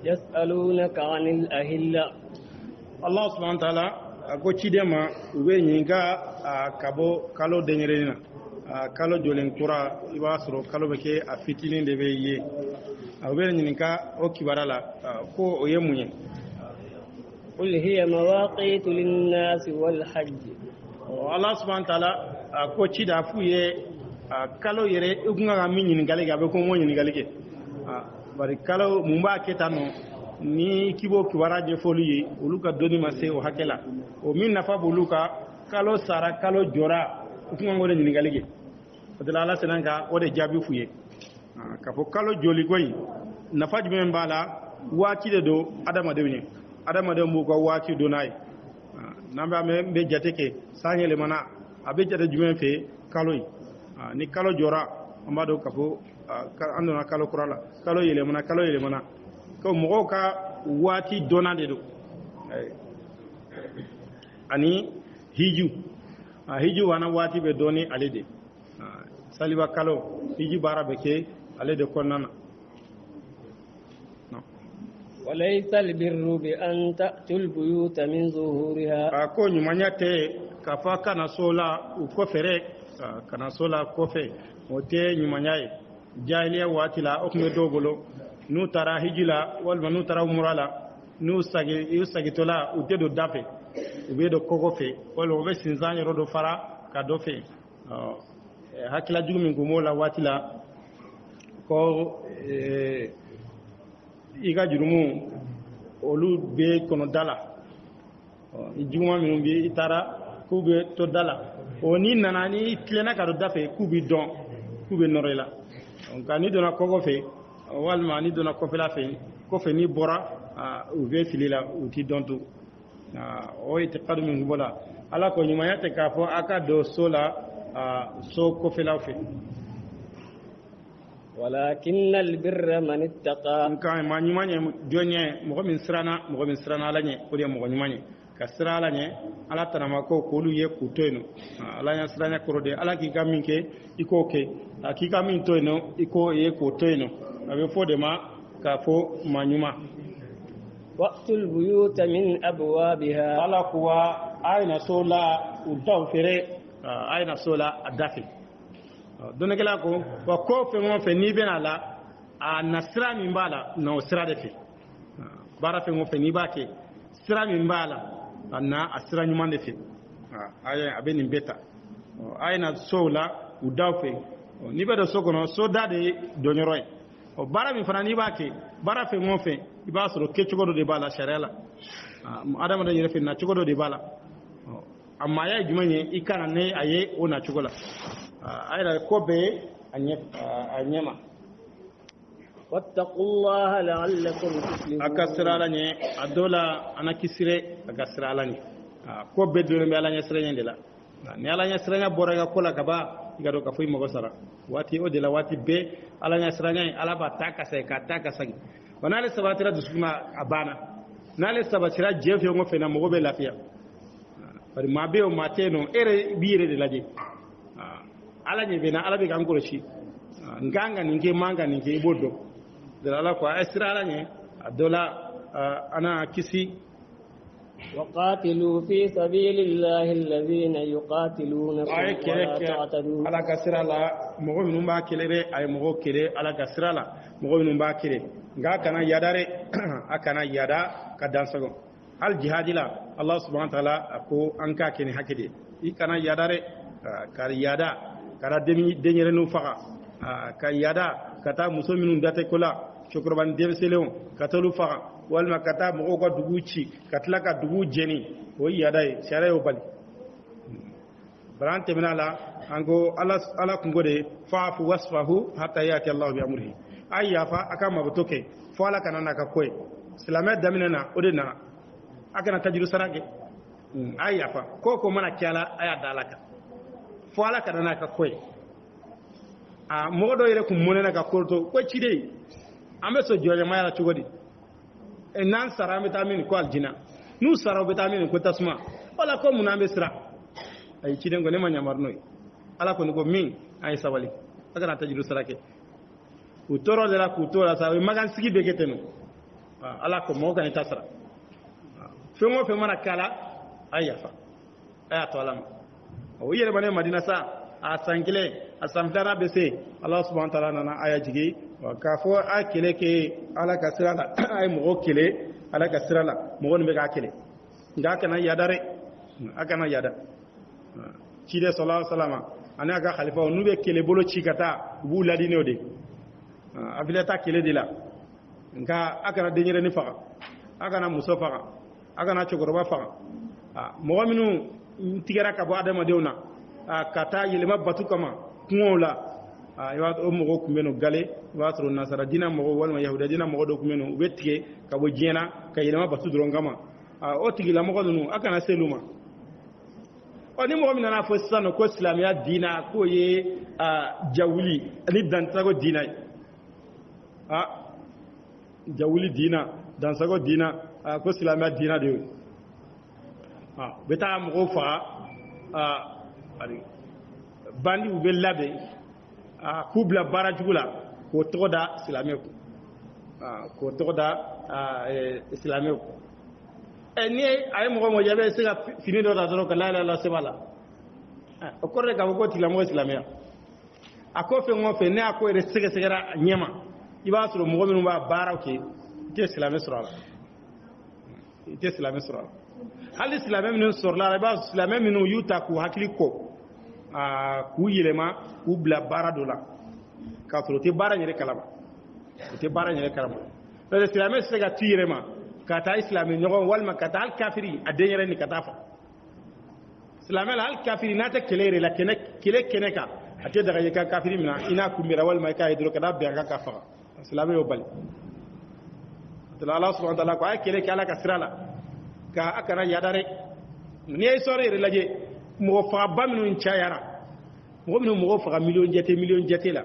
يسألونك عن الأهلة Allah subhanahu wa ta'ala ko cidema ube nyinga kabo kalo denyerena kalo jolen kura iba soro kalo beke a fitinin de be ye ube nyinga o kibarala ko o yemunye قل هي مواقيت للناس والحج Allah subhanahu wa ta'ala ko cida fuye kalo yere ugunga ga min nyingale ga be ko mo nyingale ke bari kalo mumba ketano ni kibo kibara je folu ye olu ka doni ma se o hakela o min nafa bolu ka kalo sara kalo jora o kuma ngore nyingali ge fadala ala senanga o de jabi fuye ka fo kalo joli koy nafa jumem bala wati de do adama de mu ko wati do nay namba me be jateke sanyele mana abe jate jumem fe kalo yi ni kalo jora amado ka fo andona kalo kurala kalo yele mana ko mogo ka wati dona de do ani hiju wana wati be doni alede saliba kalo hiju bara beke alede konnana no وليس البر بأن تأتوا البيوت من ظهورها ko nyumanyate kafa kana sola ukofere kana sola kofe ote nyumanyaye jahiliya wati la okme dogolo nu tara hijila walma nu tara umrala nu sagi tola ute do dafe ube do kogofe wala ube sinzanye rodo fara ka dofe hakila jugumi ngumola watila ko iga jurumu olu be kono dala ijuma minnu be itara kube to dala oni nana ni tlena ka do dafe kubi don kube norela nka ni dona kogofe walma ni dona kofela fe kofe ni bora u be filila uti dontu o ite qadu min bola ala ko nyuma yate ka fo aka do sola so kofela fe ولكن البر من اتقى nka ma nyuma nye jonye mo min srana ala nye ko de mo nyuma nye ka sra ala nye ala tanama ko ko lu ye ku toyno ala nya sranya korode ala ki gaminke iko ke ki gamin toyno iko ye ko toyno abe fo de ma ka fo manyuma وأتوا البيوت من أبوابها ala kuwa ayna sola udaw fere ayna sola adafi donekela ko fe mo fe ni bena la a nasra min bala no sira de fe bara fe mo fe ni bake sira min bala na asira nyuma de fe aya abeni beta ayna sola udaw fe ni be do sokono so dade donyoroy o bara mi fana ni bake bara fe mo fe iba soro ke chugodo de bala sharela adama da yerefe na chugodo de bala amma ya jumanye ikana ne aye ona chugola ayra kobe anyema واتقوا الله لعلكم تفلحون akasira lanye adola anakisire akasira lanye kobe dole me alanya sirenya ndela ni alanya sirenya borega kola kaba igado ka fuyi mago sara wati odela wati be alanya sirenya alaba takase ka takasagi wanale sabatira dusuma abana nale sabatira jefe ngo fena mo be lafiya bari mabe o mateno ere biire de laje ala nye bena ala be kan koroshi nganga ninge manga ninge ibodo dala ala ko asira ala nye adola ana kisi وقاتلوا في سبيل الله الذين يقاتلونكم ولا تعتدوا ala kasira la mogo minnu b'a kelere ay mogo kere ala kasira la mogo minnu b'a kere nga kana yadare akana yada ka dansago al jihadila Allah subhanahu wa ta'ala ko an ka kene hakide I kana yadare kar yada kara denyere nu faga ka yada kata muso minnu date kola chokroban demseleon katolu faga walma kata mogo ko duguci katla ka dugu jeni o yada shara yo bali barante minala ango ala kungode fa'fu wasfahu hatta yati Allah bi amrihi ayya fa aka mabutoke fo ala kana naka koy islamet daminana odena aka na tajiru sarage ayya fa ko mana kyala aya dalaka fo ala kana naka koy modo yele kum monena ka korto ko cide ambe so joje mayala chugodi nan sara vitamin ko aljina nu sara vitamin ko tasma wala ko munambe sira ay cide ngo ne ma nyamarnoy ala ko ngo min ay sawali aka na tajiru sarake utoro de la kutora sa magan sigi beketeno ala ko mo kan tasra fengo fe mana kala ayafa aya to alam o yere bane madina sa a sankile a samtara bese Allah subhanahu wa ta'ala nana aya jigi wa kafo a kele ke ala ka sirala ay mo kele ala ka sirala mo won be ka kele nga kana yadare akana yada ci de sallallahu alaihi wasallam ana ga khalifa nu be kele bolo ci kata bu ladine ode afilata kele dila nga akana denyere ni faga akana muso faga akana chogoroba faga mo minu tigara ka bo adama dewna kata yelema batu kama kungola ya o mo ko meno gale wa tro nasara dina mo wal ma yahuda dina mo do kumeno wetike ka bo jena ka yelema batu drongama o tigila mo ko nu akana seluma oni mo mi na fo sano ko islamia dina ko ye jawuli ni dantago dina jawuli dina dansago dina ko islamia dina de beta mo ko fa bandi u be labe kubla barajugula ko toda islamia ko toda islamia ni ay mo jabe siga fini do da doro ka la ilaha illallah sebala o korre ka ko tilamo islamia ako fe ngo fe ne ako re siga sigara nyema iba suru mo minu ba bara ke te islamia sura te islamia sura hal islamia minu sura ba islamia minu yuta ku hakli ko ku yelema ku bla bara do la ka suru te bara nyere kalama te bara nyere kalama le islamia siga tiyerema kata islami nyogon walma kata al kafiri adenyere ni kata fa islami al kafiri nata kelere la kele keneka ate daga yeka kafiri mina ina kumira walma ka idro kada be ga kafa islami yo bal Allah subhanahu wa ta'ala ko ay kele kala ka sirala ka akara yadare ni ay sore re laje mo fa bamnu nchayara mo minu mo fa million jete la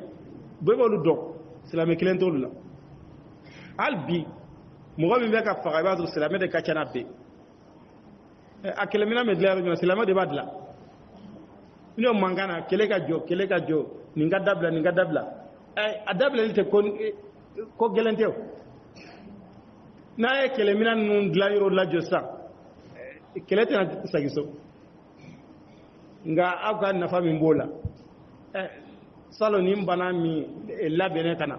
bebolu dok islami kelentolu la albi mo min be ka faga ibadu silame de ka cana be akele mina medlaro ni silame de badla ino mangana kele ka jo ninga dabla adabla lite ko gelenteo na kele mina nun dlayro la josa kele tena sagiso nga aka nafa min bola salo ni mbana mi labene kana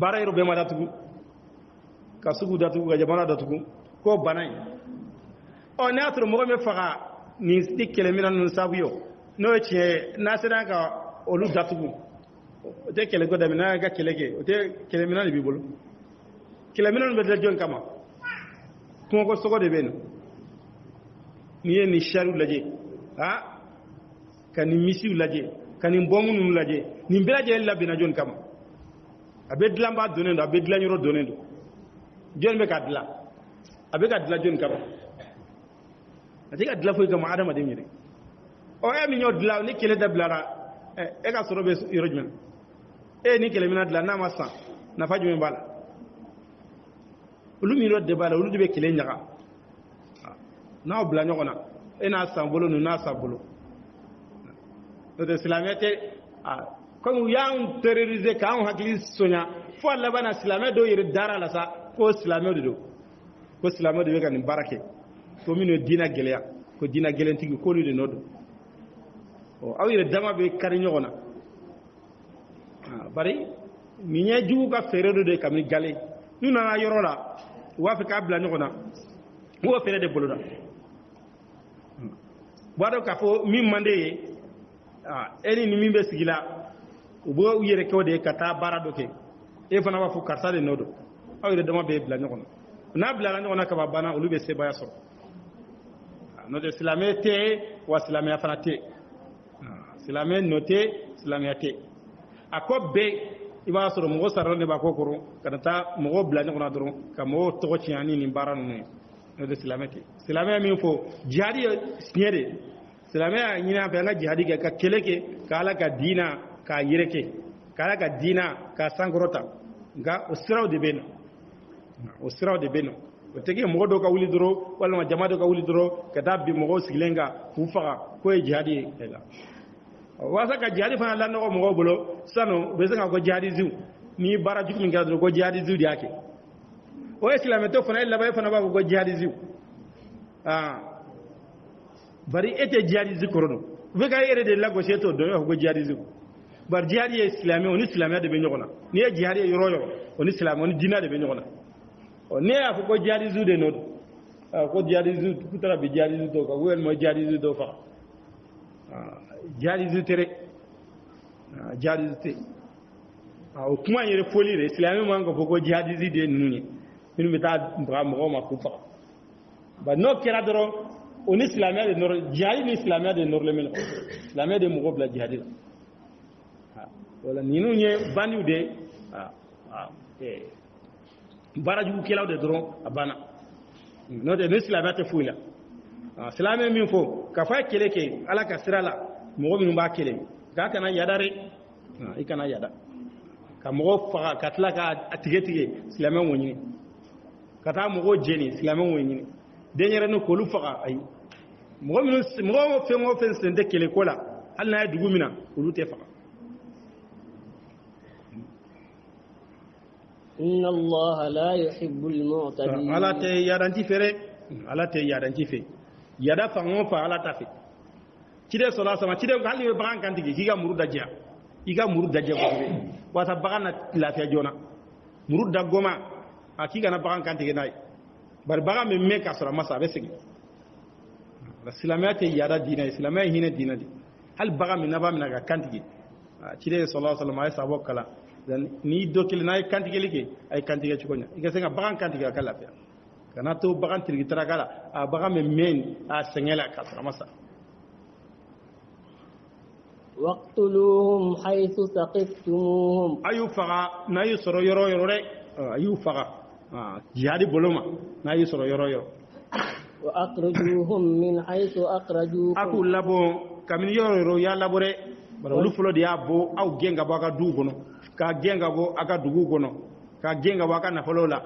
barayro be madatu ka sugu datugu ga jamana datugu ko banay o ne atro mo me faga ni stikele mina nun sabuyo no che nasira ka olu datugu o te kele go damina ga kelege o te kele mina bi bolo kele mina no be jon kama ko sogo de ben ni ni sharu laje kani misiu laje kani mbomu nun laje ni mbelaje labina jon kama abedlamba donendo abedlanyoro donendo jon be kadla abe kadla jon kaba ati kadla fo ga maadama de nyire o e mi nyodla ni kele dablara e ka soro be yorojmen e ni kele mina dla na masa na faju me bala ulu mi ro de bala ulu de be kele nyaga na obla nyogona e na sambolo no na sabolo to de islamete comme yang terroriser ka on hakili sonya fo Allah bana islamé do yire dara la sa ko islamé do ko islamé do be kan barake to mino dina geleya ko dina gelentigi ko lude nodo o awire dama be kari nyogona bari minya jugu ka feredo de kam gale nuna na yorola wa fi ka bla nyogona wo fere de boloda wado ka fo mi mande eni ni mimbe sigila ubo yere ko de kata barado ke e fana wa fu karta de nodo awire dama be bla nyogona na bla nyogona ka babana ulu be se baya so no de islamé te wa islamé afana te islamé noté islamé te akobe iba soro mo sarande ba kokoro kanata mo bla nyogona doro ka mo to ciani ni baranu no de islamé te islamé mi fo jihadi sinyede islamé nyina fa nga jihadi ka keleke kala ka dina ka yireke kala ka dina ka sangrota nga usraw de beno o tege mo do ka wuli doro wala ma jama do ka wuli doro ka dabbi mo sigilenga fu faga ko e jihadi ela wasa ka jihadi fa la no mo bolo sano be sanga ko jihadi zu ni bara juk min ga do ko jihadi zu di ake o islam to fana illa bay fana ba go jihadizi bari ete jihadizi korono be ga yere de lago seto do yo go jihadizi bar jihadi islami on islamia de be nyogona ni jihadi yoro yoro on islam on dina de be nyogona o ne afu go jihadizi de no ko jihadizi kutara be jihadizi to ka wel mo jihadizi do fa jihadizi tere jihadizi te o kuma yere foli re islami man ko go jihadizi de nuni min bita mbra mo ma ku fa ba no kera doro on islamia de nor jihadi ni islamia de nor le men islamia de mo bla jihadi wala ninu nye baniu de baraju kelaw de doro abana no de islamia te fuila islamia min fo ka fa keleke ala ka sirala mo min ba kele ga kana yadare ikana yada ka mo fa ka tla ka atige islamia woni kata mo jeni islamia woni denyere no kolu fa ay mo fe sende kele kola hal na dugu mina ulu te fa إن الله لا يحب المعتدين على تي يادانتي فره على تي يادانتي في يادا فانو فا على تافي تيدي صلاه سما تيدي غالي بان كانتي كيغا مرود دجيا يغا مرود دجيا ko be wata bagana lafiya jona murud da goma akika na bagan kante nay bar baga me me kasra masa be sigi islamiyate yada dina islamiyate hina dina di hal baga me naba me na kante tide sallallahu alaihi wasallam ay sabo kala dan ni dokil nay kante ke ay kante ke cikonya igase nga bagan kante ke kala lafiya kana to bagan tirgi tarakala a baga me men a sengela kasra masa waqtuluhum haythu saqaftumuhum ayu faga na yusro yoro re ayu faga jihadi boloma na yusro yoro wa akhrijuhum min haythu akhrajukum aku labo kamin yoro ya labore bara lu fulo dia bo aw genga baka du gono ka genga bo aka dugu gono ka genga baka na folola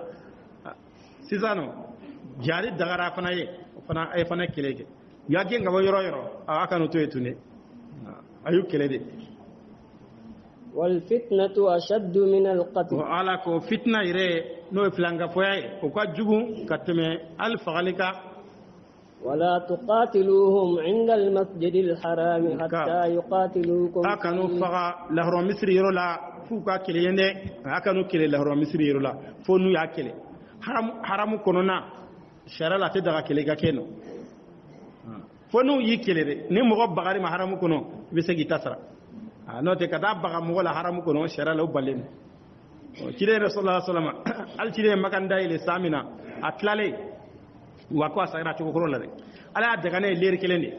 sizano jihadi dagara fana ye fana ay fana keleke ya genga bo yoro aka no to etune ayu kelede wal fitnatu ashaddu min al qatl wa ala ko fitna ire no flanga foyaye ko ka jugu kateme al faghalika wala tuqatiluhum inda al masjid al haram hatta yuqatilukum akanu faga lahro misri yoro la fu ka keleyende akanu kele lahro misri yoro la fo nu ya kele haram konona sharala te daga kele ga keno fonu yi kelere ni mo bagari ma haramu kono be segi tasara no te kada baga mo la haramu kono shara la ubalen kire rasulullah sallallahu alaihi wasallam al kire makanda ile samina atlale wa ko asara to ko la de ala daga ne ler kelende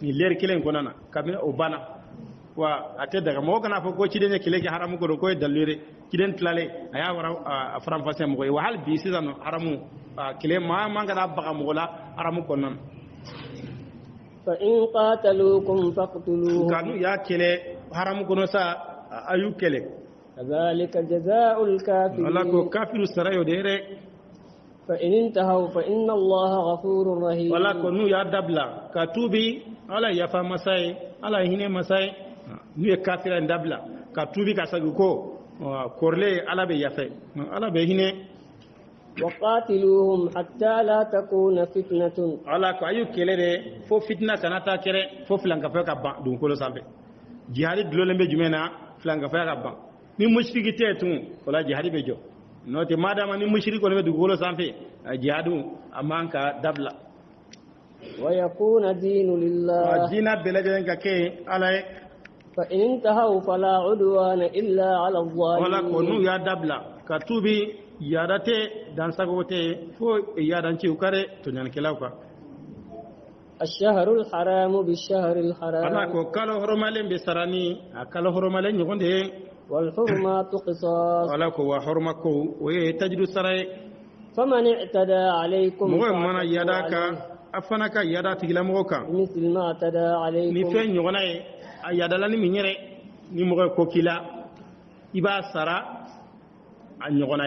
ni ler kelen konana kabina obana wa ate daga mo kana fo ko kide ne kile haramu kono ko dalire kiden tlale aya wara afram fasem ko wa hal bi sizano haramu kile ma manga da baga mo la haramu kono فإن قاتلوكم فاقتلوهم كانوا يا كله حرام كنو سا ايو كله كذلك جزاء الكافرين الله كو كافر سرايو ديره فإن انتهوا فإن الله غفور رحيم ولا كنو يا دبلا كتوبي على يفا مساي على هنا مساي ني كافر دبلا كتوبي كسغكو كورلي على بي يفا على بي هنا وقاتلوهم حتى لا تكون فتنة على كايو كيلره فو فتنة كانتا كره فو فلانكا فكا با دون كولو سامبي جهاد دلولمبه جمينا فلانكا فكا با ni mushriki tetun wala jihadi bejo note madama ni mushriki wala du golo sampe jihadu amanka dabla wa yakuna dinu lillah dina belagen ka ke alay fa in intahu fala udwana illa ala adh-dhalimin wala konu ya dabla katubi yadate dan sagote fo yadan ci ukare to nyan kelawka الشهر الحرام بالشهر الحرام انا كو كالو هرمالين بسراني كالو هرمالين يغوندي والحرمات قصاص ولا كو حرمكو وتجد سراي فمن اعتدى عليكم من يداك افنك يدا تجلموكا مثل ما اعتدى عليكم ni fen yogona yadalani minyere ni mo ko kila iba sara an yogona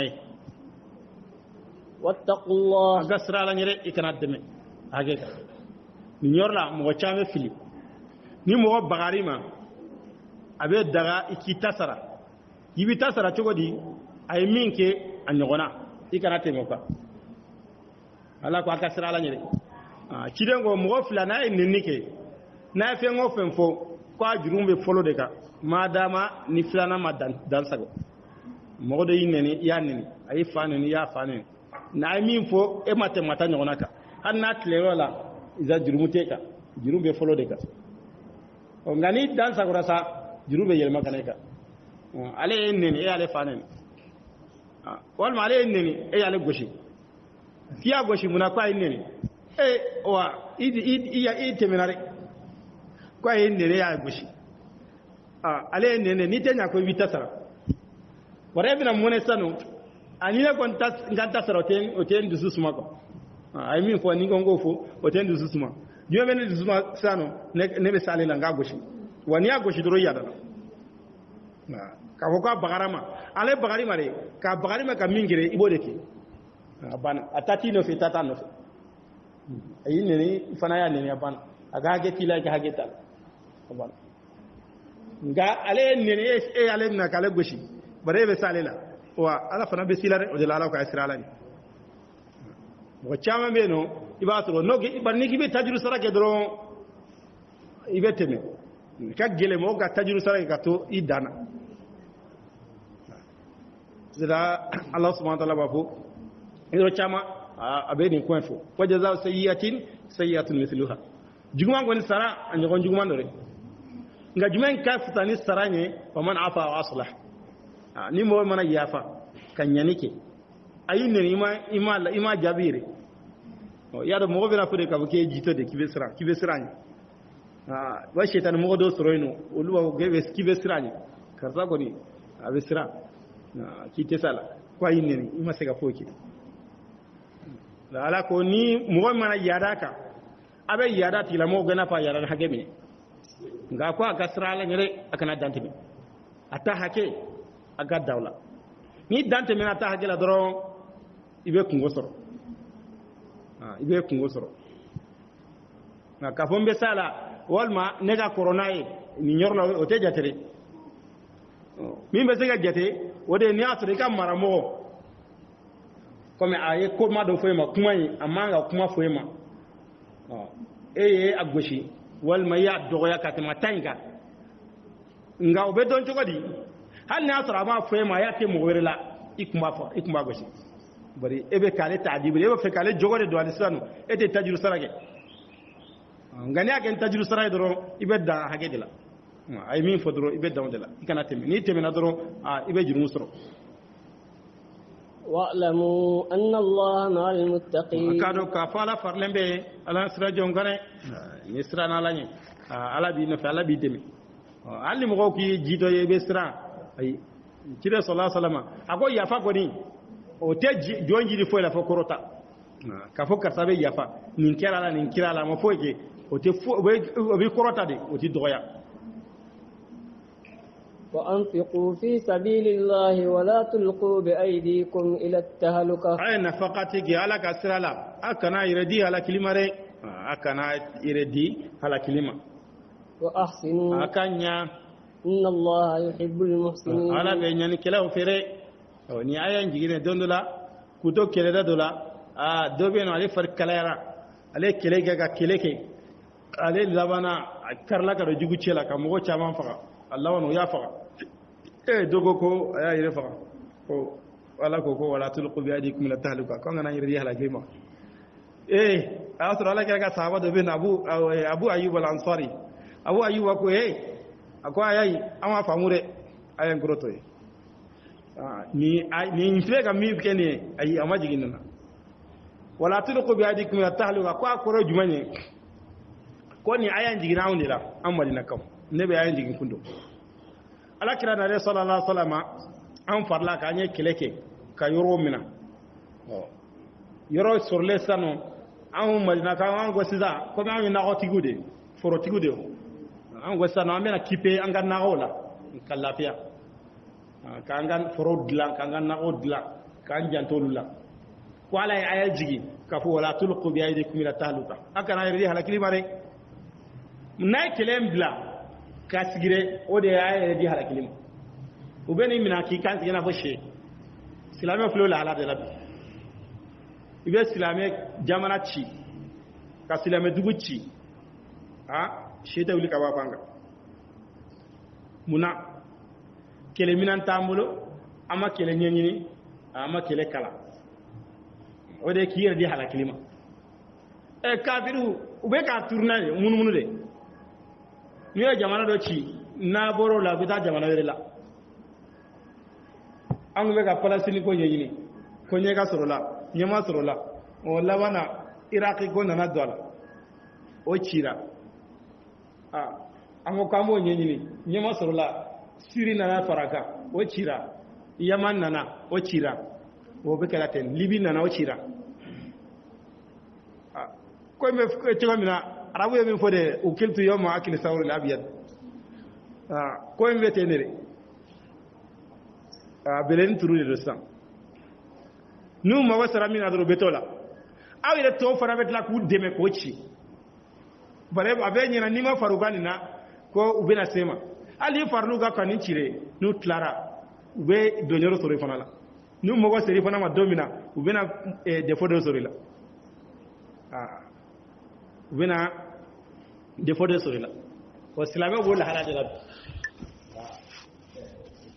واتقوا الله agasra la nyere ikana deme ageka ni nyorla mo chame fili ni mo bagarima abe daga ikitasara yibi tasara chogodi ay minke anyogona ikana temo ka ala ko aka sira ala nyere kidengo mo fila na ninni ke na fe ngo fen fo ko ajurumbe folo de ka madama ni filana ma dan sago mo de yineni ya nini ayi faneni ya faneni na min fo e mate mata nyona ka hanna tlero la iza jurumute ka jurumbe folo de ka o ngani dan sago rasa jurumbe yelma kaneka ale nini e ale faneni wal ma ale nini e ale goshi fiya goshi muna kwa nini wa i teminare kwa nini ya goshi ale nini ni tenya ko vita sara wara bina mone sanu anile kon tas nganta sara oten dusu suma ko ay min fo ni gongo fo oten dusu suma diyo men dusu suma sanu ne be sale la nga goshi wani ya goshi doro yada ka ko bagarama ale bagari mare ka bagari ma ka mingire ibode ki abana atati no fi tata no ayi nene fana ya nene abana aga hage tila ga hage tal abana nga ale nene ale na kala goshi bare be salela wa ala fana be silare o de la ala ko asrala ni mo chama be no ibatro no ge barni ki be tajru sarake dro ibeteme ka gele mo ga tajru sarake ka to idana zira Allah subhanahu wa ta'ala bafo ido chama abeni kwenfo wajaza sayyi'atun mithluha juguma ngoni sara anyo juguma ndore nga jumen ka futani saranye faman afa wa aslah ni mo mana yafa kanyanike ayine ima jabire yado mo bena fode ka ke jito de kibe siranye wa shetan mo do soroino oluwa gebe kibe siranye karza goni abisira kite sala kwa yinne ima sega foki la ala ko ni mo mana yada ka abe yada tila mo gana fa yada hage mi nga ko aka srala nyere akana dante mi ata hake aga dawla ni dante mi ata hage la doro ibe kungo soro na ka fombe sala walma nega corona e ni nyorla o te jatere min be sega jate wode ni atri kam maramo comme aye ko ma do foyma kuma yi amanga kuma foyma eye agoshi wal ma ya dogoya katema tanga nga obe don jogodi hal ni asra ma foyma ya te mo werela ikuma goshi bari ebe kale taadibi ebe fe kale jogode do alisanu ete tajuru sarage ngani agen tajuru sarage do ibe da hagedela ay min fodro ibe dawdela ikana temi ni temi na doro ibe juru musro wa'lamu anna allaha ma'al muttaqin kado ka fala farlembe ala sira jongane ni sira na lañi ala bi no fa ala bi temi alli mo ki jito yebe sira ay kire sallallahu alaihi wasallam ago yafa goni o te jonji di foila fo korota ka fo karsabe yafa nin kira la mo foje o te fo o bi korota de o ti doya وأنفقوا في سبيل الله ولا تلقوا بأيديكم إلى التهلكة أي نفقاتك على كسرلا أكنا يردي على كلمة أكنا يردي على كلمة وأحسنوا أكنيا إن الله يحب المحسنين على بيني كلا وفري ni ayan jigine dondola kuto keleda dola dobe no ale far kalayara ale kelege ga keleke ale labana karla ka jugu chela ka mo chama faka Allah wano ya faka dogo ko aya yire faka ko wala ko wala tulqu bi adikum la tahluka ko ngana yiri hala gima asra ala ka sahaba do ben abu ayyub al ansari abu ayyub ko akwa ayi ama famure ayan groto ni nfega mi kene ayi amaji ginna wala tulqu bi adikum la tahluka ko akoro jumanye ko ni ayan jigina wonira amali nakam ne be ayan jigin kundo ala kira na sallallahu alaihi wasallam an farla ka anye keleke ka yoro mina yoro surle sano an madina ka an go siza ko ma na ko tigude foro tigude an go sano amena kipe an ga na hola kallafiya ka an ga foro dlan ka an ga na o dlan ka an jantolula ko ala ayal jigi ka fu wala tulqu bi aydikum ila tahluka aka na yiri halakili mare nay kelem bla kasigire o de ay di halakili ubeni mina ki kan tigena fo she silame flo la ala de la ibe silamɛ jamana ci ka silamɛ dugu ci seta wuli ka bɔ a fan kan munna kɛlɛminan t'an bolo an ma kɛlɛ ɲɛɲini an ma kɛlɛ kalan o de ye k'i yɛrɛ di halakili ma kafiriw u bɛ k'a turu n'a ye munumunu de n'u ye jamana dɔ ci n'a bɔra o la u bɛ taa jamana wɛrɛ la an tun bɛ ka Palestine ko ɲɛɲini ko ɲɛ ka sɔrɔ la ɲɛma sɔrɔ la o laban na Iraki ko nana don a la o cira an ko k'an b'o ɲɛɲini ɲɛma sɔrɔ la Syrie nana fara kan o cira Yaman nana o cira o bɛ kɛra ten Libye nana o cira ko in bɛ cogo min na arabu ye min fɔ de ukiltu yawma akli sawril abyad ko in bɛ ten de bɛlɛni turu de don sisan n'u mago sera min na dɔrɔn u bɛ t'o la aw yɛrɛ tɔw fana bɛ tila k'u dɛmɛ k'o ci bari a bɛ ɲɛna n'i ma far'u ka nin na ko u bɛna se ma hali ni far'u ka ka nin cire n'u tilara u bɛ dɔnyɔrɔ sɔrɔ i fana la n'u mago sera i fana ma don min na u bɛna défaut dɔ sɔrɔ i la u bɛna défaut dɔ sɔrɔ i la wa silamɛ b'o lahala de la bi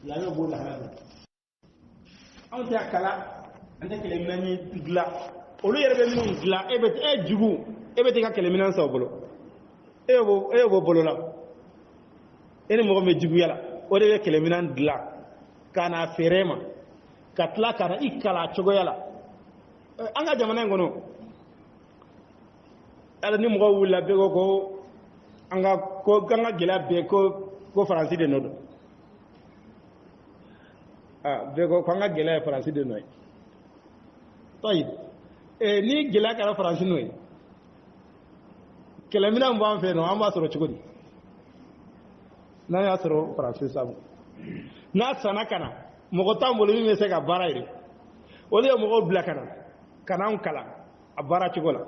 silamɛ b'o lahala de la anw tɛ a kala an tɛ kɛlɛminɛn dilan olu yɛrɛ bɛ minnu dilan e jugu e bɛ t'i ka kɛlɛminɛn san o bolo e y'o bɔ bolo la e ni mɔgɔ min bɛ juguya la o de bɛ kɛlɛminɛn dilan ka n'a feere ma ka tila ka na i kalan cogoya la an ka jamana in kɔnɔ hali ni mɔgɔw wulila bɛɛ ko an ka gɛlɛya bɛɛ ko Faransi de nɔ don bɛɛ ko an ka gɛlɛya ye Faransi de nɔ ye ni gɛlɛya kɛra Faransi nɔ ye kɛlɛminɛn b'an fɛ yen nɔ an b'a sɔrɔ cogo di n'an y'a sɔrɔ Faransi sabu n'a sanna ka na mɔgɔ t'an bolo min bɛ se ka baara yɛrɛ olu ye mɔgɔw bila ka n'anw kalan a baara cogo la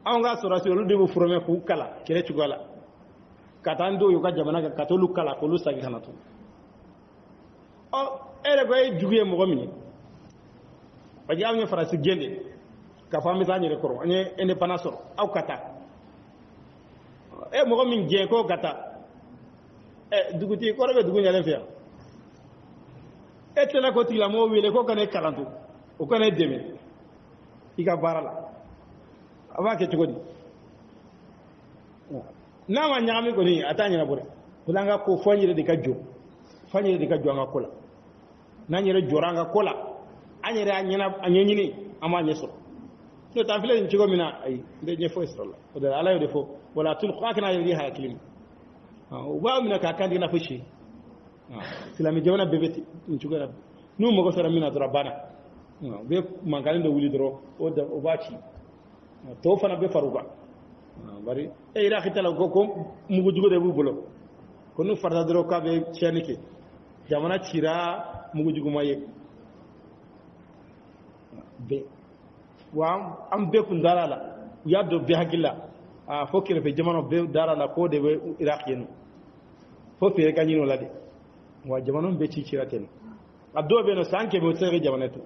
anw ka sɔrɔsi olu de b'u foromɛ k'u kalan kɛlɛ cogoya la ka taa an denw y'u ka jamana kan ka t'olu kalan k'olu segin ka na tun e yɛrɛ ko e ye jugu ye mɔgɔ min ye parce que anw ye Faransi gɛn de k'a fɔ an bɛ taa an yɛrɛ kɔrɔ an ye indépendance sɔrɔ aw ka taa mɔgɔ min gɛn k'o ka taa dugutigi kɔrɔ bɛ dugu ɲɛlen fɛ yan e tɛna ko tigilamɔgɔ wele ko ka ne kalan to o ka ne dɛmɛ i ka baara la a b'a kɛ cogo di n'a ma ɲagami kɔni a t'a ɲɛnabɔ dɛ o la an ka ko fɔ an yɛrɛ de ka jɔ an ka ko la n'an yɛrɛ jɔra an ka ko la an yɛrɛ a ɲɛɲini an b'a ɲɛ sɔrɔ n'o tɛ an filɛ nin cogo min na ayi n tɛ ɲɛ foyi sɔrɔ la o de la Ala y'o de fɔ wala tulqu a kana yɛrɛ di hakili ma u b'a minɛ k'a kantigɛ i n'a fɔ si silamɛ jamana bɛɛ bɛ nin cogo la n'u mago sera min na dɔrɔn a banna u bɛ mankanni dɔ wuli dɔrɔn o b'a ci tɔw fana bɛ far'u kan bari Iraki ta la ko mugu jugu de b'u bolo ko n'u farala dɔrɔn k'a bɛ tiɲɛni kɛ jamana cira mugu jugu ma ye bɛɛ wa an bɛɛ kun dara la u y'a dɔn bɛɛ hakili la fo kɛrɛfɛ jamanaw bɛɛ dara la k'o de bɛ Iraki yen fo feere ka ɲini o la de wa jamanaw bɛɛ cira ten a dɔw bɛ yen nɔ san 100 o tɛ se ka jamana to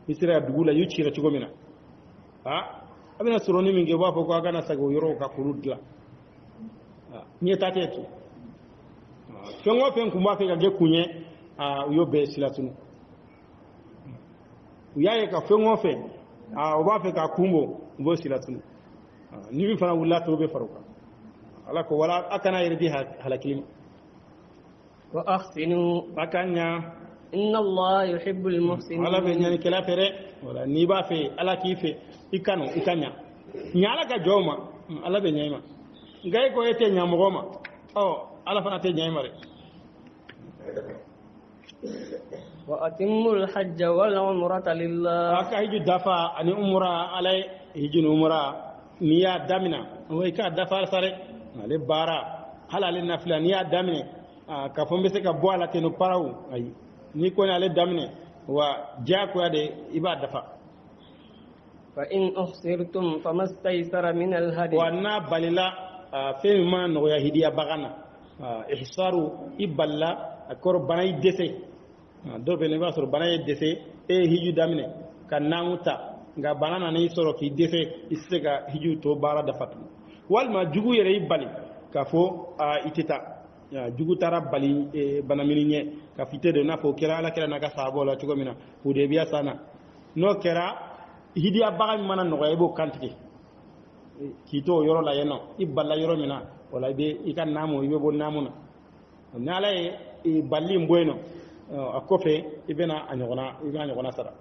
i sera dugu la y'u cira cogo min na a bɛna sɔrɔni min kɛ u b'a fɔ ko a kana segin o yɔrɔw ka k'olu dilan ɲɛta tɛ to fɛn o fɛn kun b'a fɛ ka kɛ kun ye u y'o bɛɛ sila tunu u y'a ye ka fɛn o fɛn u b'a fɛ ka kun bɔ u b'o sila tunu ni min fana wulila to bɛ fara o kan ala ko wala a kana yɛrɛ di halakili ma wa ahsinu a ka ɲa inna Allah yuhibbul muhsinin ala bɛ ɲanikɛla fɛ dɛ wala n'i b'a fɛ ala k'i fɛ i ka ɲa ɲa ala ka jɔn ma ala bɛ ɲa i ma nka e ko e tɛ ɲa mɔgɔ ma ala fana tɛ ɲa i ma dɛ wa atimmul hajja wal umrata lillah aka hiju dafa ani umra alai hiju umra ni ya damina o ka dafa sare ale bara halale nafila ni ya damine ka fo mbese ka bo ala tenu parawu ay ni ko ale damine wa jako ya de iba dafa fa in uhsirtum famastaysara min al hadi wa na balila fe ma no ya hidiya bagana ihsaru iballa akor banay dese do be ne ba soro bana ye dese hiju damine kan namuta nga bana na ni soro ki dese isega hiju to bara da fatu walma jugu yere ibali ka fo itita jugu tara bali bana mininye ka fite de na fo kira ala kira na ka sabo la tugo mina hude biya sana no kera hidiya baga mana no ebo kantike kito yoro la yeno iballa yoro mina wala be ikan namu ibe bon namuna nala e balli mboyno akofe ibena anyogona sara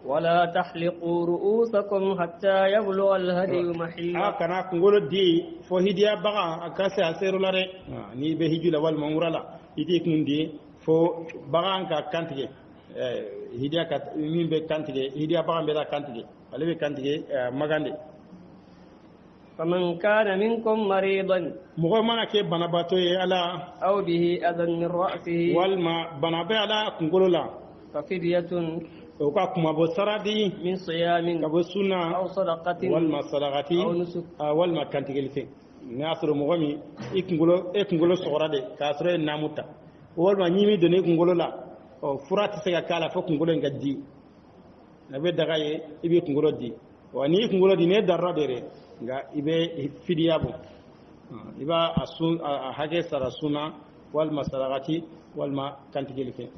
ولا تحلقوا رؤوسكم حتى يبلغ الهدي محله kana kungolo di fo hidiya baga akase aseru lare ni be hijula wal mamurala iti kundi fo baga ka kantige hidiya ka min be kantige hidiya baga be da kantige ale be kantige magande فمن كان منكم مريضا مغو مانا كي بناباتو على أو به أذى من رأسه والما بنابي على كنقولوا لا ففدية وكا كما بسرادي من صيام كبو سنة أو صدقة والما صدقة أو نسك والما كانتيجلتي ناصر مغمي إكنقولوا صغرادي كاسر ناموتا والما نيمي دوني كنقولوا لا فرات سيغا كالا فو كنقولوا نغدي نبي دغاي إبي كنقولوا دي واني كنقولوا دي ندر ديري nga ibe fidiyabu iba asun hage sara suna wal masaragati wal ma kantigelike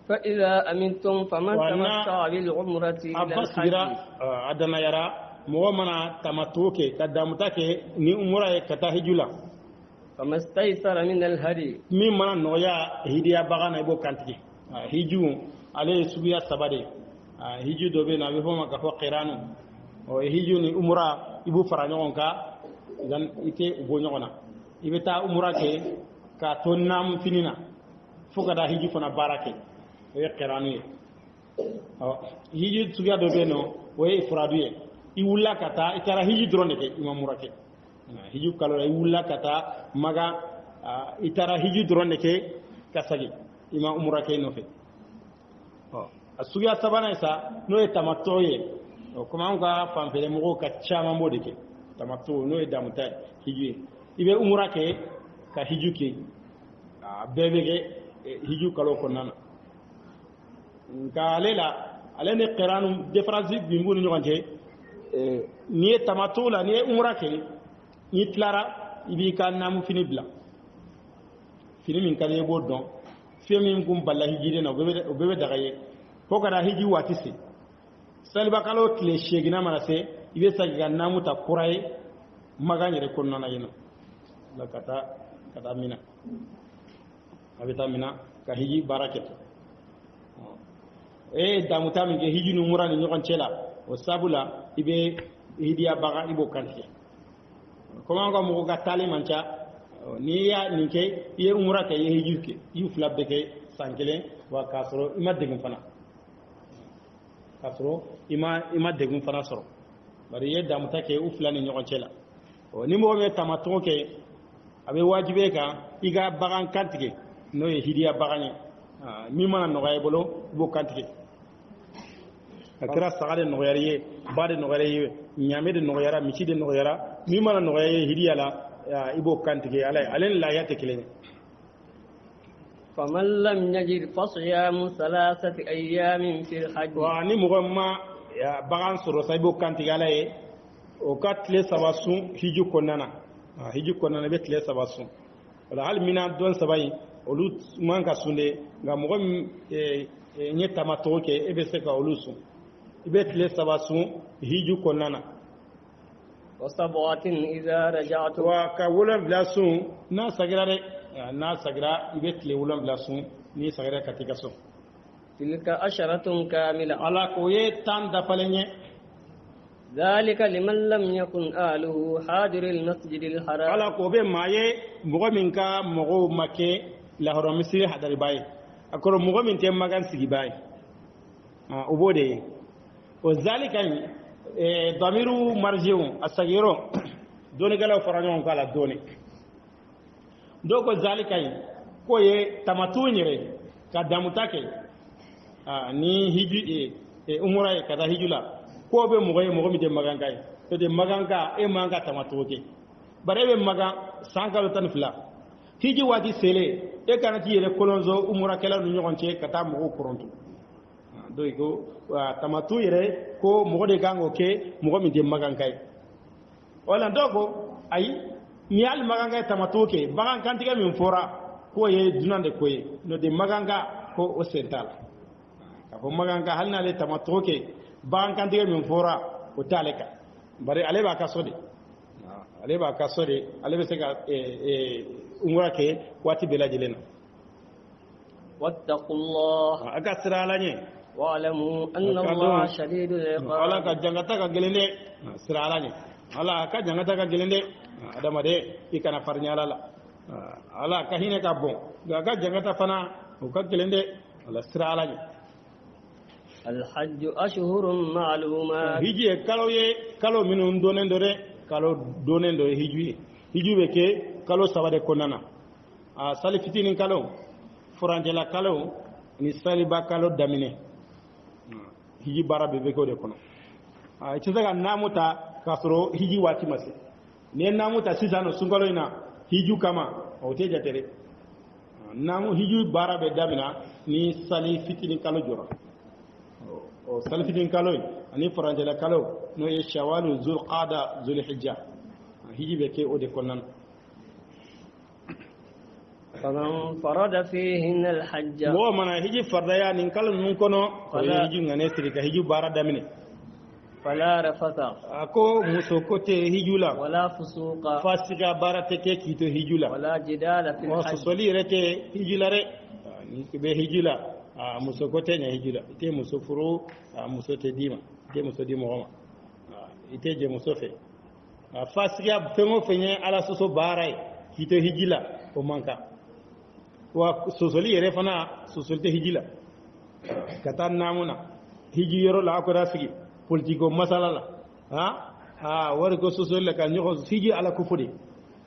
fa idha amintum faman tamatta bil umrati ila al hajj adana yara mo mana tamatuke kadamutake ni umra e kata hijula famastaysara min al hadi mi mana noya hidiya bagana ibo kantigi hiju ale subiya sabade hiju dobe na be foma ka fo qiranu o hiju ni umra ibu fara ñogon ka gan ite ubo ñogona ibe ta umra ke ka to nam finina fuka da hiju fana barake o qiranu ye hiju sugiya do be no o ifradu ye i wulla kata itara hiju drone ke imamura ke hiju kalo i wulla kata maga itara hiju drone ke kasagi ima umra ke no fe sugiya sabana sa no e tamatto ye kuma an ka fanfere mɔgɔw ka caman b'o de kɛ tamattu n'o ye damuta hiju ye i bɛ umura kɛ ka hiju kɛ a bɛɛ bɛ kɛ hiju kalo kɔnɔna na nka ale ni qiranu différence bi b'u ni ɲɔgɔn cɛ n'i ye tamattu la n'i ye umura kɛ n'i tilara i b'i ka naamu fini bila fini min ka di i b'o dɔn fɛn min kun balila hijiden na o bɛɛ bɛ daga ye fo ka da hiju waati se saliba kalo tile segina mana se i bɛ segin ka naamu ta kura ye magan yɛrɛ kɔnɔna na yen nɔ la ka taa mina a bɛ taa mina ka hiji baara kɛ damuta min kɛ hiji ni mura ni ɲɔgɔn cɛ la o sabu la i bɛ hidiya bagan i b'o kantigɛ komi an ka mɔgɔw ka taali man ca n'i y'a nin kɛ i ye umura kɛ i ye hiji kɛ hiji fila bɛɛ kɛ san kelen wa k'a sɔrɔ i ma degun fana k'a sɔrɔ i ma degun fana sɔrɔ bari i ye damuta kɛ u fila ni ɲɔgɔn cɛ la ni mɔgɔ bɛ tamatɔn kɛ a bɛ wajibi kan i ka bagan kantigɛ n'o ye hidiya bagan ye min mana nɔgɔya i bolo i b'o kantigɛ a kɛra saga de nɔgɔyara i ye ba de nɔgɔyara i ye ɲaame de nɔgɔyara misi de nɔgɔyara min mana nɔgɔya i ye hidiya la i b'o kantigɛ ale ni lahiya tɛ kelen ye. فمن لم يجد فصيام 3 أيام في الحج ni mɔgɔ ma bagan sɔrɔ sa i b'o kantigɛ ala ye o ka tile 3 sun hiju kɔnɔna na hiju kɔnɔna na i bɛ tile 3 sun wala hali mina dɔn 3 in olu man ka sun de nka mɔgɔ min ye tamatɔ kɛ e bɛ se ka olu sun i bɛ tile 3 sun hiju kɔnɔna na. وسبعة إذا رجعتم wa ka 7 sun n'a sagira dɛ n'a sagira i bɛ tile 7 sun n'i sagira ka t'i ka so. تلك عشرة كاملة ala ko ye 10 dafalen ye. ذلك لمن لم يكن أهله حاضر المسجد الحرام ala ko bɛ maa ye mɔgɔ min ka mɔgɔw ma kɛ lahɔrɔ misiri hadariba ye a kɔrɔ mɔgɔ min tɛ magan sigiba ye o b'o de ye o zalika in damiru marjiw a sagiyɔrɔ dɔnikɛlaw fara ɲɔgɔn k'a la dɔɔni dɔw ko zalika in k'o ye tamatu yɛrɛ ka damuta kɛ ni hiju umura ye ka taa hiju la k'o bɛ mɔgɔ ye mɔgɔ min tɛ maganka ye o tɛ maganka e man ka tamatu kɛ bari e bɛ magan san kalo 12 hiji wati sele e kana ti yele kolonzo umura kala nu nyogonche kata mo koronto do ko tamatu yere ko mo de gango ke mo mi de magankay wala dogo ay ni al maganga tamatu ke bagan kantiga min fora ko ye dunande ko ye no de maganga ko o sental ka ko maganga halna le tamatu ke bagan kantiga min fora o taleka bare ale ba ka sode ale ba ka sode ale be se ka umura ke wati bela jelena wattaqullah aga siralanye wa'lamu anna allaha shadidul iqab ala ka jangata ka gelende siralanye ala ka jangata ka gelende adama de ikana farnyala la ala ka hine ka bon ga jangata fana o ka gelende ala siralanye الحج أشهر معلومات هيجي كالو منهم دونين دوري كالو دونين دوري هيجي بكي كالو سواد كونانا سالي فتين كالو فرانجلا كالو ni saliba kalo damine hiji bara bebe ko de kono ci daga namuta kasro hiji wati mase ne namuta sisano sungalo ina hiju kama o te jatere namu hiju bara be damina ni sali fitini kalo jora o sali fitini kalo ani faranjala kalo no ye shawalu zul qada zul hijja hiji be ke o de konan فمن فرد فيهن الحج wo mana hiji fardaya nin kala nun kono ko hiji ngane sirika hiji bara damine فلا رفث ako muso kote hijula ولا فسوق fasika bara teke kito hijula ولا جدال في o الحج soli rete hijula re ni be hijula muso kote nya hijula ite muso furu muso te dima ite muso dima wama ite je muso fe fasika fengo fenye ala soso bara kito hijula o manka wa sosoli yere fana sosolte hijila katan namuna hiji yoro la ko rasigi politiko masala la ha wari ko sosole ka nyoko hiji ala ko fudi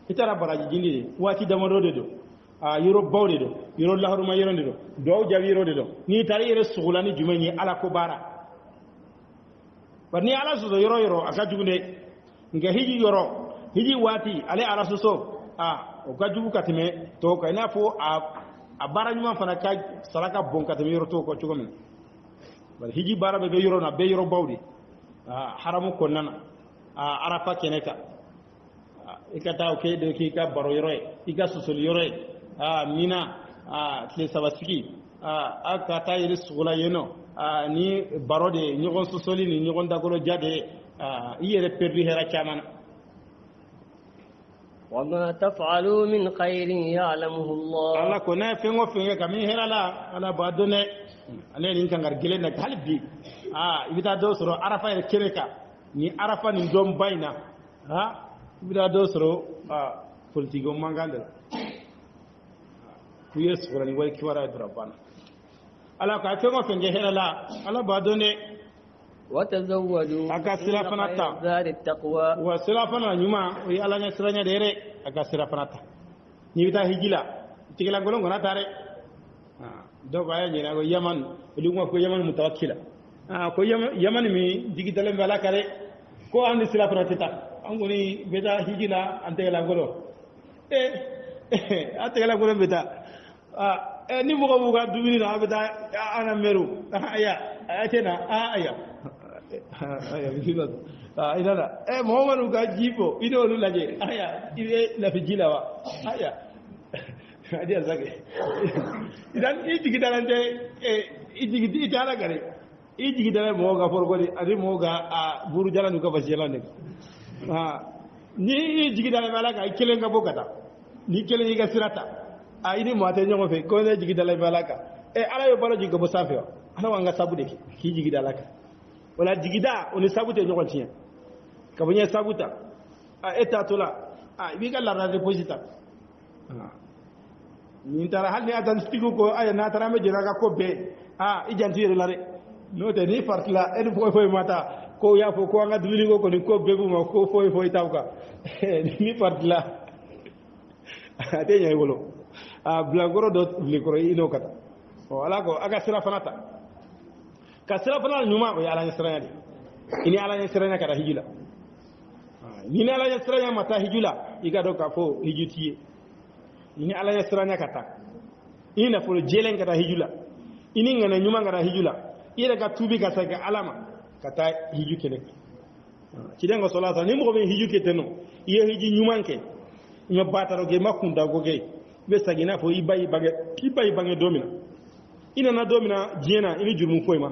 itara baraji jindi wati damado de do yoro bawde do yoro lahruma yoronde do jawi yoro do ni tari yere sugulani jumani ala ko bara barni ala soso yoro aka jugunde nga hiji yoro hiji wati ale ala soso o ka jugu katime to ka ina fo a bara nyuma fana ka saraka bon katime yoro to ko cogo min bal hiji bara be yoro na be yoro bawdi haramu ko nana arafa keneka ikata o ke de ki ka baro yoro ika susul yoro mina tle sabasiki aka ta yiri sugula yeno ni baro de nyogon susuli ni nyogon dagolo jade yere perdi hera chamana وما تفعلوا من خير يعلمه الله الله كنا فينغو فينغ كمي هرالا على بادونه ane ni kangar gele na halbi ibita do soro arafa e kereka ni arafa ni dom bayna ibita do soro politigo mangande kuyes wala way kiwara drabana ala ka fengo fenge herala ala badone وتزودوا aka silafanata زاد التقوى wa silafana nyuma wi ala nya siranya dere aka silafanata ni bita hijila tigila golongo na tare dogo aya nyina go yaman ulugma ko yaman mutawakkila ko yaman mi digitale mbala kare ko andi silafanata ta angoni beta hijila ante la golo ate la golo beta ni mo ko ga dubini na beta ana meru aya ayatena aya aya bisila ina Muhammadu ga jibo ido lu laje aya ibe la fijila wa aya adi azage idan ijigi dalante ijigi itala gare ijigi dalay mo ga forgodi adi mo ga buru jalan ko basiyalande ni ijigi dalay mala ga ikele nga bokata ni kele ni ga sirata ini mo ate nyongo fe ko ne jigi dalay mala ka ala yo balo jigo bo safe ala wanga sabude ki jigi dalaka wala jigida oni sabute nyoko tiya kabunya sabuta eta tola ibi kala ra deposita ni tara hal ni atan stigo ko aya na tara me jiraga ko be ijanti yere lare no te ni fartla en fo mata ko ya fo ko nga duli ko ni ko be bu ma ko fo tawka ni fartla ate nyay wolo blagoro do blikoro ino kata wala ko aga sira fanata ka sira fana nyuma o ala nyasranya de ini ala nyasranya kada hijula ni ala nyasranya mata hijula iga do ka fo hijuti ini ala ya siranya kata ini na folo jelen kata hijula ini ngana nyuma ngara hijula ira ka tubi ka saka alama kata hiju kene cidengo solata ni mo be hiju keteno iye hiji nyumanke nya bataro ge makunda go ge be sagina fo ibayi bange domina ina na domina jena ini jurmu foima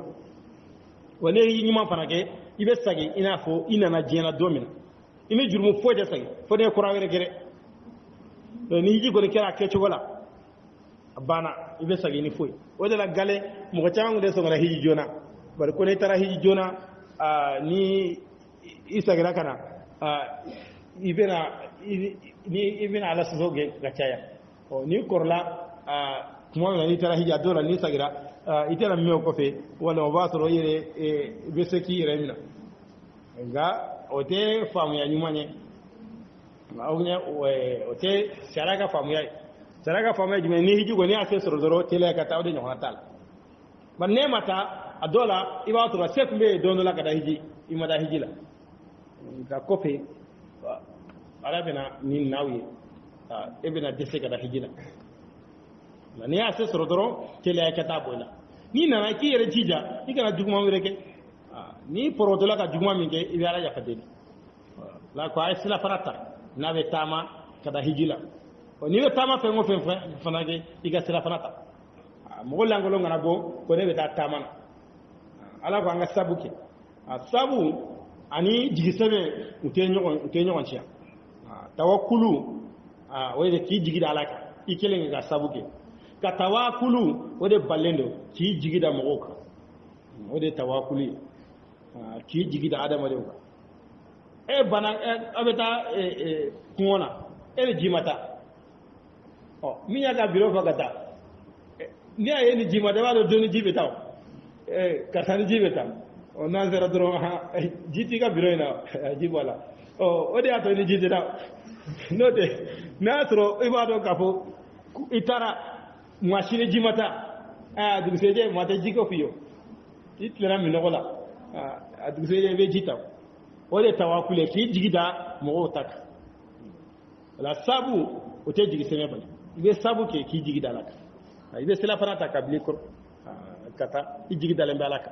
wane yi nyuma fanake ibe sagi ina fo ina na jena domina ini jurmu fo de sagi fo ne kurawere gere ni hiji go kera ke chogola bana ibe sagi ni foy o de la gale mo ko changu de so ngara hiji jona bar ko ne tara hiji jona ni isagira kana ibena ala so ge gachaya o ni korla kuma ni tara hiji adola ni sagira itela meo ko fe wala o basoro yere beseki remina nga o te famu ya nyumanye awnya o te saraka famu ya jume ni hiji go ni ase soro doro tele ka tawde nyona tal man ne mata adola iba to sek me dono la kada hiji imada hiji la ga kofe arabena ni nawi ebena dese kada hiji la ni ase soro doro tele ka ta bola ni na ki yere jija ni kana duguma wireke ni porotola ka duguma minge ibe ala ya fadeli la ko ay sila farata na be tama kada hiji la ni be tama fe ngo fe fanage iga sila farata mo langolo ngana bo ko ne be ta tama ala ko anga sabuke sabu ani jigisebe utenyo cia tawakkulu wede ki jigida alaka ikele ga sabuke ka tawakkulu wede ballendo ki jigida mogoka wede tawakkuli ki jigida adama dewa bana abeta kuona jimata miya ga biro fagata ni aye ni jimata wado doni jibeta katani jibeta o nazara dro jiti ga biro ina jibala ode ato ni jitida note natro ibado kafo itara mwashine jimata dugseje mata jiko fiyo itlera minogola dugseje be jita ode tawakule ki jigida mo tak la sabu ote jigiseme bali ibe sabu ke ki jigida laka ibe sila farata kabli ko kata ijigida lembe alaka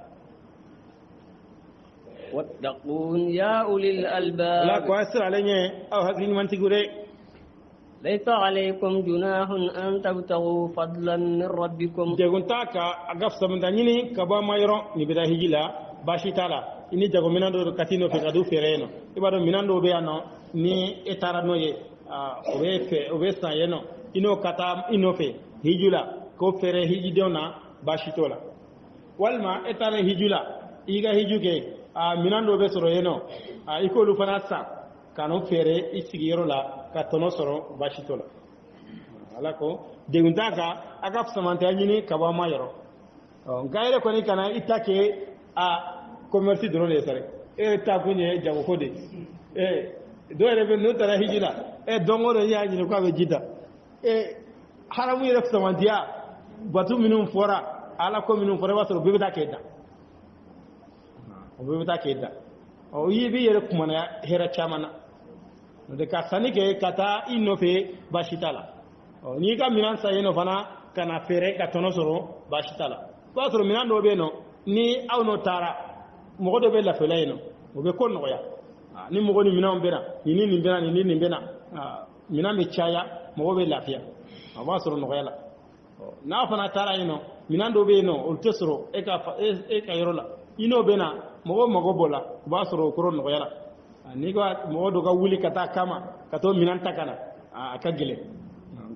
wattaqun ya ulil albab la ko asra alenye aw hakini man tigure laysa alaykum junahun an tabtaghu fadlan min rabbikum deguntaka agaf samanda nyini kaba mayro ni bida hijila bashi tala ini jago minando katino fe kadu fereno ibado minando be ano ni etara noye obe sa yeno ino kata ino fe hijula ko fere hijidona bashitola walma etara hijula iga hijuke minando be soro yeno iko lu fanasa kanu fere isigiro la katono soro bashitola alako deguntaka agaf samanta nyini kaba mayro ngaire ko ni kana itake commerce drone le sare ta kunye jago kode do rebe no tara hijila dongoro ya nyine ko be jita haramu yere samantia batu minum fora ala ko minum fora waso bebe ta keda o yibi yere kumana hera chamana de ka sanike kata inofe bashitala ni ka minan sa yeno fana kana fere ka tono soro bashitala ko soro minan do be no ni awno tara mo do be la fela yeno o be kon no ya ni mo ni minan bena ni bena minan me chaya mo be lafiya ama soro no yala na fana tara yeno minan do be no o tesoro e ka yorola ino bena mo bola ba soro ko no yala ni ko mo do ga wuli kata kama kato minan takana akagile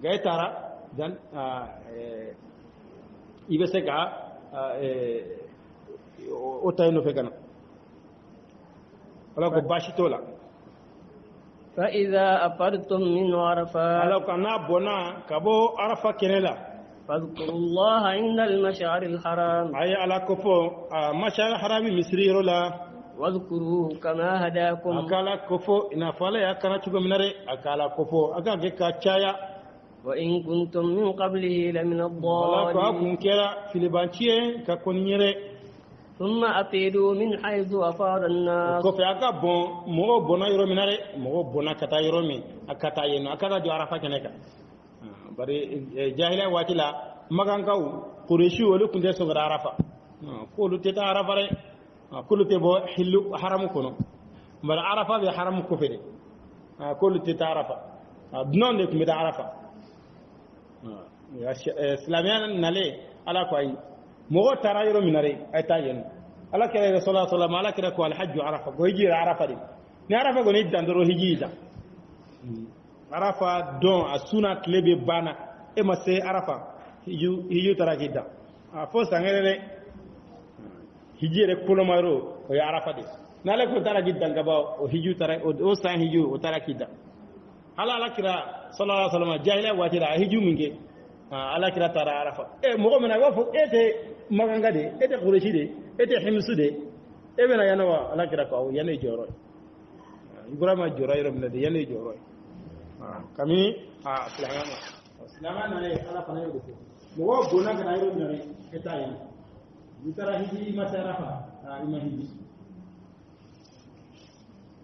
gaitara dan ibe seka o tayno fe kana ala ko bashitola fa idha afartum min arafa ala kana bona kabo arafa kenela fadhkurullaha inda al-mash'ar al-haram ay ala ko fo mash'ar harami misri rola wadhkuruhu kama hadakum akala kofo ina fala ya kana chugo minare akala kofo aga ge ka chaya wa in kuntum min qablihi la min ad-dallin wala ko kun kera filibancie ka konyere thumma afidu min haythu afada an-nas ko fe aga bon mo bona yoro minare mo bona kata yoro mi akata yeno akata jo arafa keneka bari jahiliya waati la magankaw quraishi wolu kunte sogara arafa ko lu teta arafa re ko lu te bo hillu haramu kono bari arafa be haramu ko fede ko lu teta arafa non de kumita arafa islamiyan nale ala ko ay mogo tara yoro minare ay tayen ala kere rasulullah sallallahu alaihi wasallam ala kere ko al hajj arafa go hijira arafa de ni arafa go ni dandoro hijida arafa don asuna klebe bana e ma se arafa hiju tarakida fo sangere hijire kulo maro o ya arafa de nale ko tarakida ngaba o hiju tara o san hiju o tarakida ala kira sallallahu alaihi wasallam jahila watira hiju minge ala kira tara arafa mogo mena wa fo ete maganga de ete quraishi de ete himsu de e bena yanawa ala kira ko yana joro ibrahima joro yoro mena de yana joro kami silama nare ala fana yodo mogo gona kana yoro nare eta yi mitara hiji masarafa ima hiji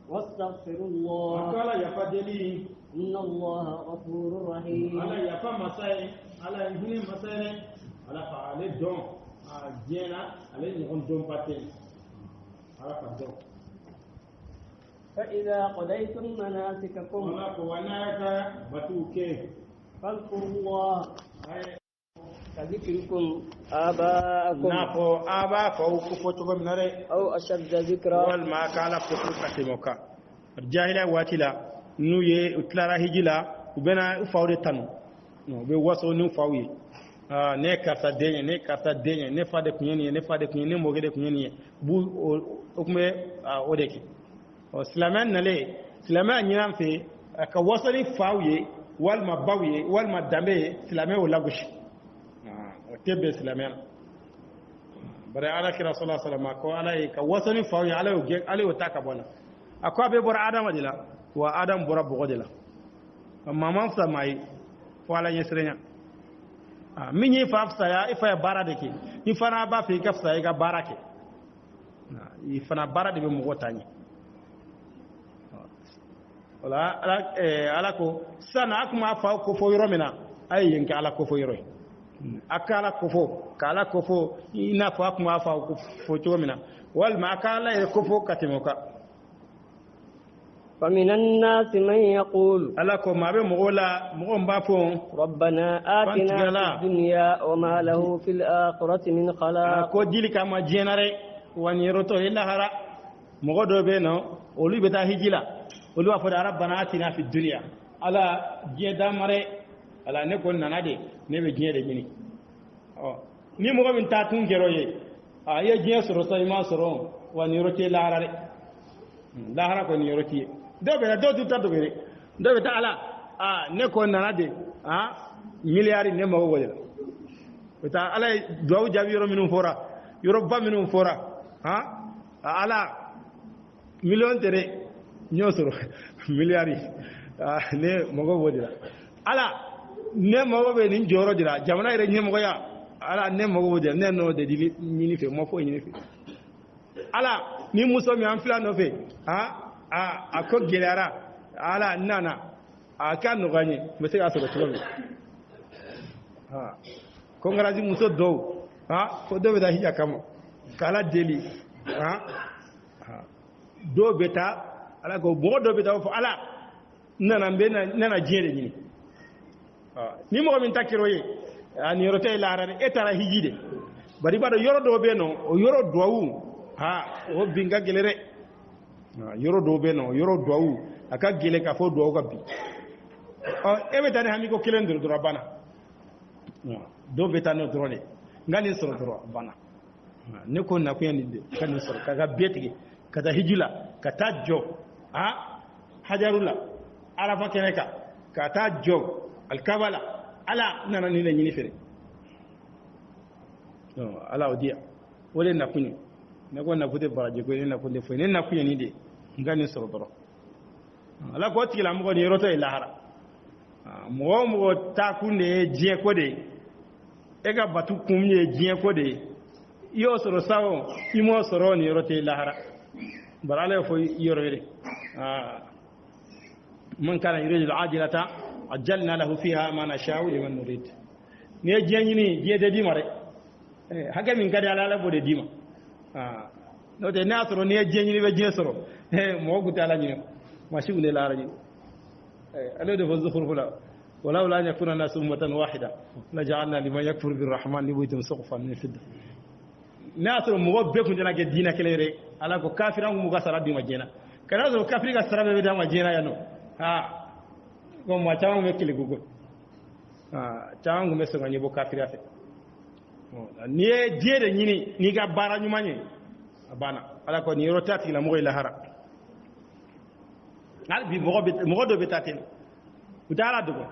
wastaghfirullah qala ya fadeli inna allaha ghafurur rahim ala ya fa masai ala hini masai ala fa ale don jena ale ni on don patel ala fa don فإذا قضيتم مناسككم فاذكروا الله كذكركم آباءكم أو أشد ذكرا والما قال فتوكا الجاهلة واتلا نوي اتلارا هجلا وبنا فاوري تانو be waso nu fawi ne karta denye ne fade kunyeni ne mogede kunyeni bu okume odeki silaman nale silaman nyinan fe ka wasani fawiye walma bawiye walma dambe silaman o lagushi o tebe silaman bare ala kira sallallahu alaihi wasallam ko ala ka wasani fawiye ala o taka bona akwa be bor adam dila wa adam bora bogodila amma man fa mai wala yesrenya minyi fafsa ya ifa baradeke ifana ba fe kafsa ya barake ifana barade be mo tanye wala ala ko sana akuma fa ko fo yoromina ay yenke ala ko fo yoroy akala ko fo kala ko fo ina fa akuma fa ko fo yoromina wal ma kala ko fo katimoka فمن الناس من يقول ألاكم ما بين مغولا مغون بافون ربنا آتنا في الدنيا وما له في الآخرة من خلاق كوجيلي كما جيناري ونيروتو إلا هرا مغودو بينو أولي بتا هجيلا أولي وفد ربنا آتنا في الدنيا على جيدا مري على نكون نانادي نبي جيدا جيني ni mogo min ta tun gero ye ye jiya soro so ima soro wa ni roti lahara ko ni roti do be do tu ta do be do be ta ala ne ko nana de milliard ne mo wala ta ala do jabi yoro minum fora yoro ba minum fora ala million tere nyosoro milliard ne mo go wala ala ne mo be ni joro dira jamana ire ni mo ya ala ne mo go wala ne no de dili ni fe mo fo ni fe ala ni muso mi an fila no fe a ko gelera ala nana aka no ganye me se aso ko ko ngaraji muso do ko do be da hija kamo kala deli do beta ala ko bo do beta fo ala nana be nana jere ni ni mo min takiro ye ani rote la rare etara hijide bari bado yoro do be no o yoro dowu o binga gelere yoro do be no yoro dowu aka gele ka fo dowu ka bi ebe tane hami ko kilen do rabana do be tane drone ngani soro dro bana ne ko na ko yani de kan soro kaga betigi kata hijila kata jo hajarula arafa keneka kata jo alkabala ala nana ni nyini fere ala odia wole na kunyi na ko na fute baraje ko na ko defo ne na kunyi ni de ngani soro dro ala ko tila mo ni roto ilahara mo ta kunde je ko de ega batu kumye je ko de yo soro sawo imo soro ni roto ilahara barale fo yorere man kana yuridu al-ajilata ajjalna lahu fiha ma nasha'u liman nurid ni jenyini jede di mare haga min kadi ala bo de dima no de nasro ni jenyini be jesoro mo guta ala ni mashi ne la raji alo de fazkhur fula ولولا أن يكون الناس أمة واحدة لجعلنا لمن يكفر بالرحمن لبيوتهم سقفا من فضة ناس مغو بكم جنا دينا كليري على كو كافرون مغا سرا دي مجينا كنا زو كافري غا سرا بي دا مجينا يانو ko mo taw me kili gugu taw ngum so ngani bo kafiri afe ni diede nyini ni ga bara nyu manye abana ala ko ni rotati la mo ila hara nal bi mo do betaten udala dugo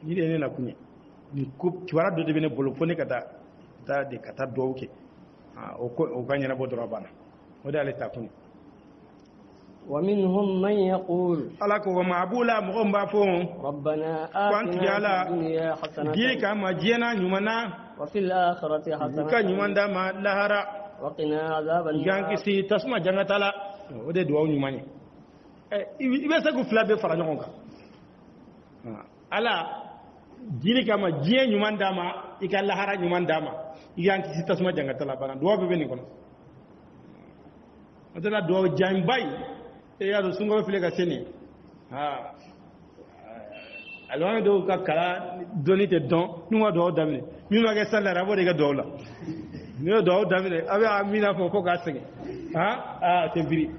ni de na kunye ni kup ci wara do de bene bolo fone kata ta de kata dowke o ganya na bodoro bana o dale ta kunye ومنهم من يقول alako wa mabula mo mba fo ربنا آتنا في الدنيا حسنة di ka ma jena nyumana وفي الآخرة حسنة ka nyumanda ma lahara وقنا عذاب النار yanki si tasma jangatala o de do nyumanye ibe sa ku flabe fara nyoka ala dini kama jiye nyuman dama ika lahara nyuman dama yanki si tasma jangatala bana do be ni kono adala do jambay e ya do sungo file ka seni alwana do ka kala donite don numa do damne mi ma ga salara bo de ga do la mi do damne abe amina fo ka sege tembiri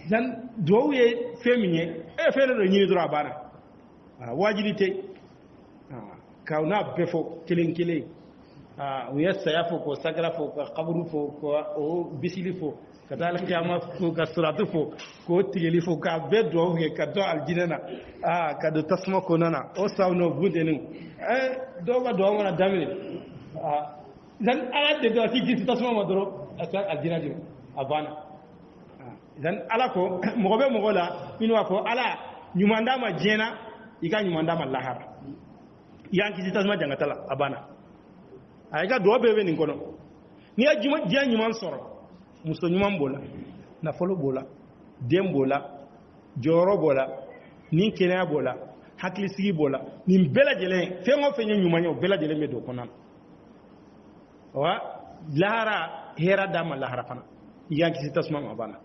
dan do ye feminye e fere do nyini dura bana wajibite kauna befo kilin kilin wiyassa ya fo ko sagara fo ko qabru fo ko o bisili fo kadal kiyama fo ka suratu fo ko tigeli fo ka beddo ke ka do aljinana ka do tasma ko nana o sawno budenu do ba do ngana damini dan ala de do ci tasma ma doro aka aljina di abana dan ala ko mo be mo la minwa ko ala nyumanda ma jena ika nyumanda ma lahara yanki ci tasma jangatala abana ay ga do bebe ni kono ni ajuma je nyuman soro muso nyuman bola na folo bola dem bola joro bola ni kenya bola hakli sigi bola ni bela jele fe mo fe nyuman yo bela jele me do konan wa lahara hera dama lahara fana yanki ci tasma ma bana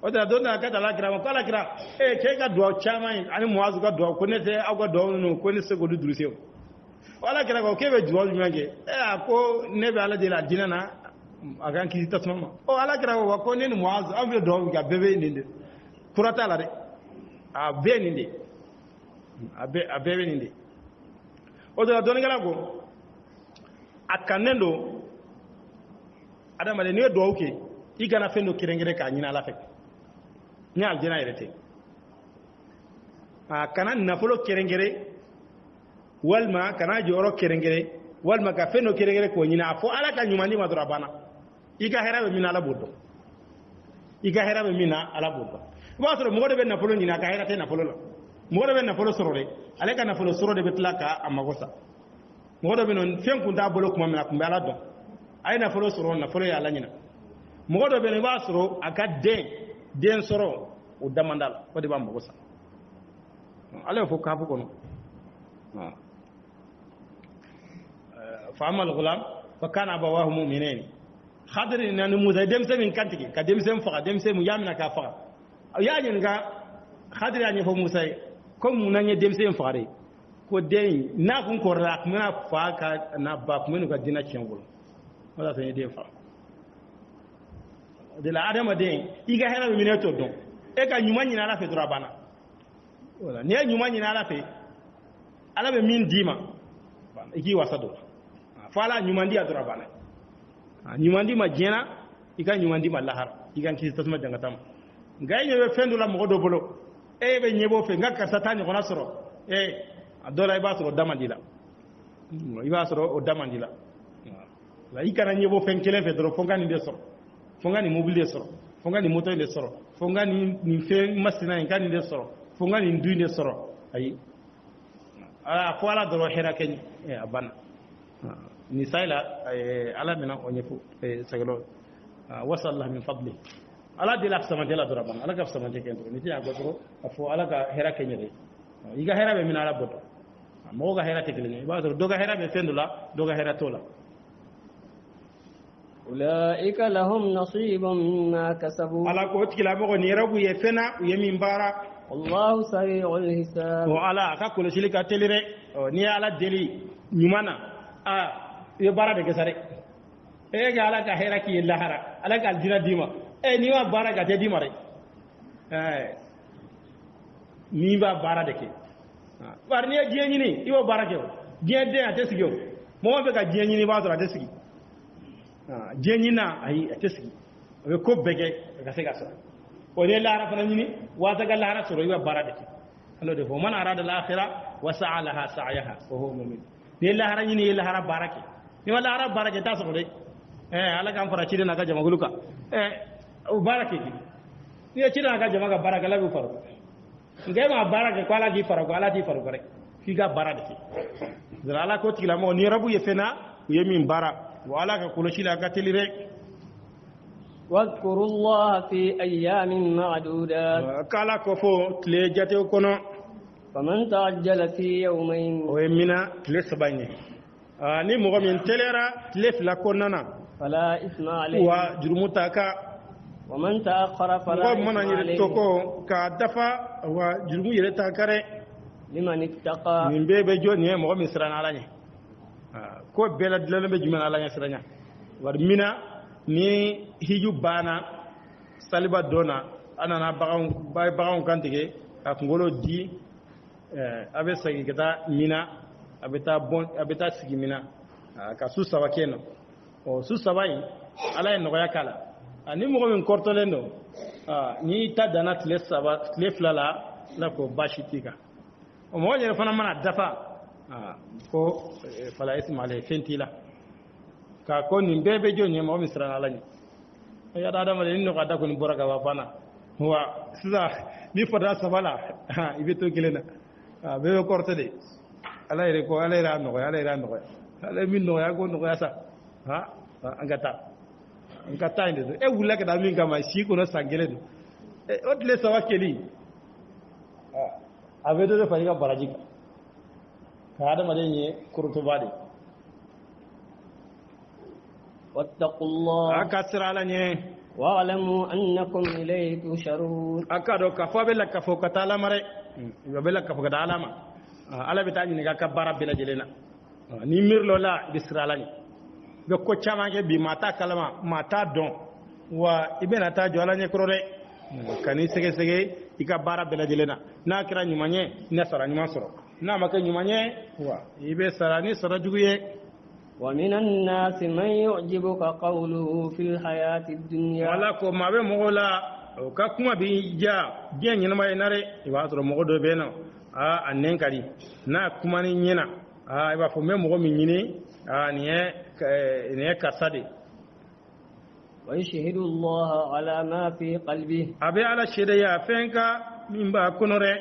oda donna ka dala kira ko ala kira ke ga do chama ani muazu ga do ko ne te agwa do no ko ne se go du duruseo wala kira ko kebe juwal nyage ko nebe ala de la dinana agan ki tasmama o ala kira ko ne muaz ambe do ga bebe ninde kurata la de be ninde bebe ninde o do don gala go akanendo adama de ne do oke igana fendo kirengere ka nyina la fek ni aljina yerete kanan nafolo kirengere walma kana joro kerengere walma ka feno kerengere ko nyina fo ala ka nyumani madura bana iga herabe mina ala boddo iga herabe mina ala boddo ba soro mo de ben na polo nyina ka herate na polo mo de ben na polo soro de ale ka na polo soro de betlaka amagosa mo de ben fen kun da bolo kuma mina kumba ala don ay na polo soro na polo ya ala nyina mo de ben ba soro aka den soro o damandal ko de ba amagosa ale fo ka fo kono فأما الغلام فكان أبواه مؤمنين خاطر إن موسى دمسة من كنتك كدمسة فقط دمسة مجامنا كفقط يعني نقا خاطر يعني فو موسى كم منانية دمسة فقط كودين ناكم كوراك منا فاكا نباك منو كدينا تشانغول ولا سني دين فقط de la adama den iga hera mi neto don e ka nyuma nyina la fe drabana wala ne nyuma nyina la fe ala be min dima iki wasado fala nyumandi adura bana nyumandi ma jena ika nyumandi ma lahar ika kisi tasma jangatam ngay ñewe fendula mo do bolo e be ñebo fe ngaka satani ko nasro adola iba soro damandila iba soro o damandila la ikana ñebo fen kelen fe do fongani de soro fongani mobile de soro fongani moto de soro fongani ni fe masina en kan de soro fongani ndu de soro ayi ala ko ala do hera ken abana ni sayla ala mina onyefu sagalo wasallahu min fadli ala de la samante la dora ban ala ka samante ken to ni tiya go to afo ala ka hera kenyere iga hera be minala boto mo ga hera tekele ba to do ga hera be fendula do ga hera tola أولئك لهم نصيب مما كسبوا على قوت كلا مغو نيربو يفنا ويمين بارا والله سريع الحساب وعلى كل شيء كتلري ني على دلي نيمانا يبارا دك ساري اي على كهيرا كي اللهرا على كالجنا ديما اي نيما بارا كتي ديما ري نيبا بارا دك بارني جيني ني يو بارا كيو جين دي اتسيو مو بك جيني ني باسرا اتسيو jenyina ayi atesigi be ko bege ga sega so o ne lara fana nyini wata ga lara so riwa barade ki ando de fo man arada al akhirah wa sa'alaha sa'yaha wa huwa mu'min ne lara nyini lara barake ni wala ara barake ta so de ala kam fara cide na ga jama guluka o barake ki ni cide na ga jama ga baraka la bu faru ngai ma barake ko ala di faru ko ala di faru rek ki ga barade ki dara ala ko tigila mo ni rabu yefena yemin bara وعلى كل شيء لا قتل رك واذكروا الله في أيام معدودات قال كفو تلجته كنا فمن تعجل في يومين ويمنا تلسباني ni mɔgɔ min telera tile fila kɔnɔna na فلا إثم عليه wa jurumu ta ka ومن تأخر فلا mɔgɔ إثم mana yɛrɛ عليه tɔkɔ ka dafa wa jurumu yɛrɛ ta kare لمن اتقى nin bɛɛ bɛ jɔ nin ye mɔgɔ min siranna ala ɲɛ ko bɛɛ la dilanlen bɛ jumɛn ala ɲɛ siranya wari mina ni hiju banna saliba dɔnna a nana baganw kan tigɛ ka kunkolo di a bɛ segin ka taa mina a bɛ taa sigi mina ka su saba kɛ yen nɔ ɔ su saba in ala ye nɔgɔya k'a la ni mɔgɔ min kɔrɔtɔlen don n'i ta danna tile fila la ala ko baasi t'i kan o mɔgɔ yɛrɛ fana mana dafa ko fala ismaila fentila ka ko nin bɛɛ bɛ jɔ ɲɛ mɔgɔ min siranna ala ɲɛ ya da adamaden ni nɔgɔya da kɔni bɔra ka ban fana wa sisan ni fɔra saba la i bɛ to kelen na bɛɛ bɛ kɔrɔtɔ de ala yɛrɛ ko ala yɛrɛ a nɔgɔya ala yɛrɛ a nɔgɔya ala ye min nɔgɔya ko nɔgɔya sa an ka taa yen de don e wulila ka taa min kama si kɔnɔ san kelen don o tile saba keli a bɛ dɔ de fara i ka baraji kan ka adamaden ye kurutuba de واتقوا الله a ka sira ala ɲɛ واعلموا أنكم إليه تشرون a ka dɔn k'a fɔ a bɛ la kafo ka taa ala ma dɛ a bɛ la kafo ka taa ala ma ala bɛ taa ɲininka a ka baara bɛɛ lajɛlen na ni miiri la i bɛ sira ala ɲɛ i bɛ ko caman kɛ bi maa t'a kalama maa t'a dɔn wa i bɛna taa jɔ ala ɲɛ kɔrɔ dɛ ka n'i sɛgɛsɛgɛ i ka baara bɛɛ lajɛlen na n'a kɛra ɲuman ye i na sara ɲuman sɔrɔ n'a ma kɛ ɲuman ye wa i bɛ sara ni sara jugu ye ومن الناس من يعجبك قوله في الحياة الدنيا wala ko maa bɛ mɔgɔw la o ka kuma b'i ja diɲɛ ɲɛnama ye na dɛ i b'a sɔrɔ mɔgɔ dɔ bɛ yen nɔ a nɛn ka di n'a kuma ni ɲɛna i b'a fɔ n bɛ mɔgɔ min ɲini nin ye karisa de ويشهد الله على ما في قلبه a bɛ ala seedeya fɛn ka min b'a kɔnɔ dɛ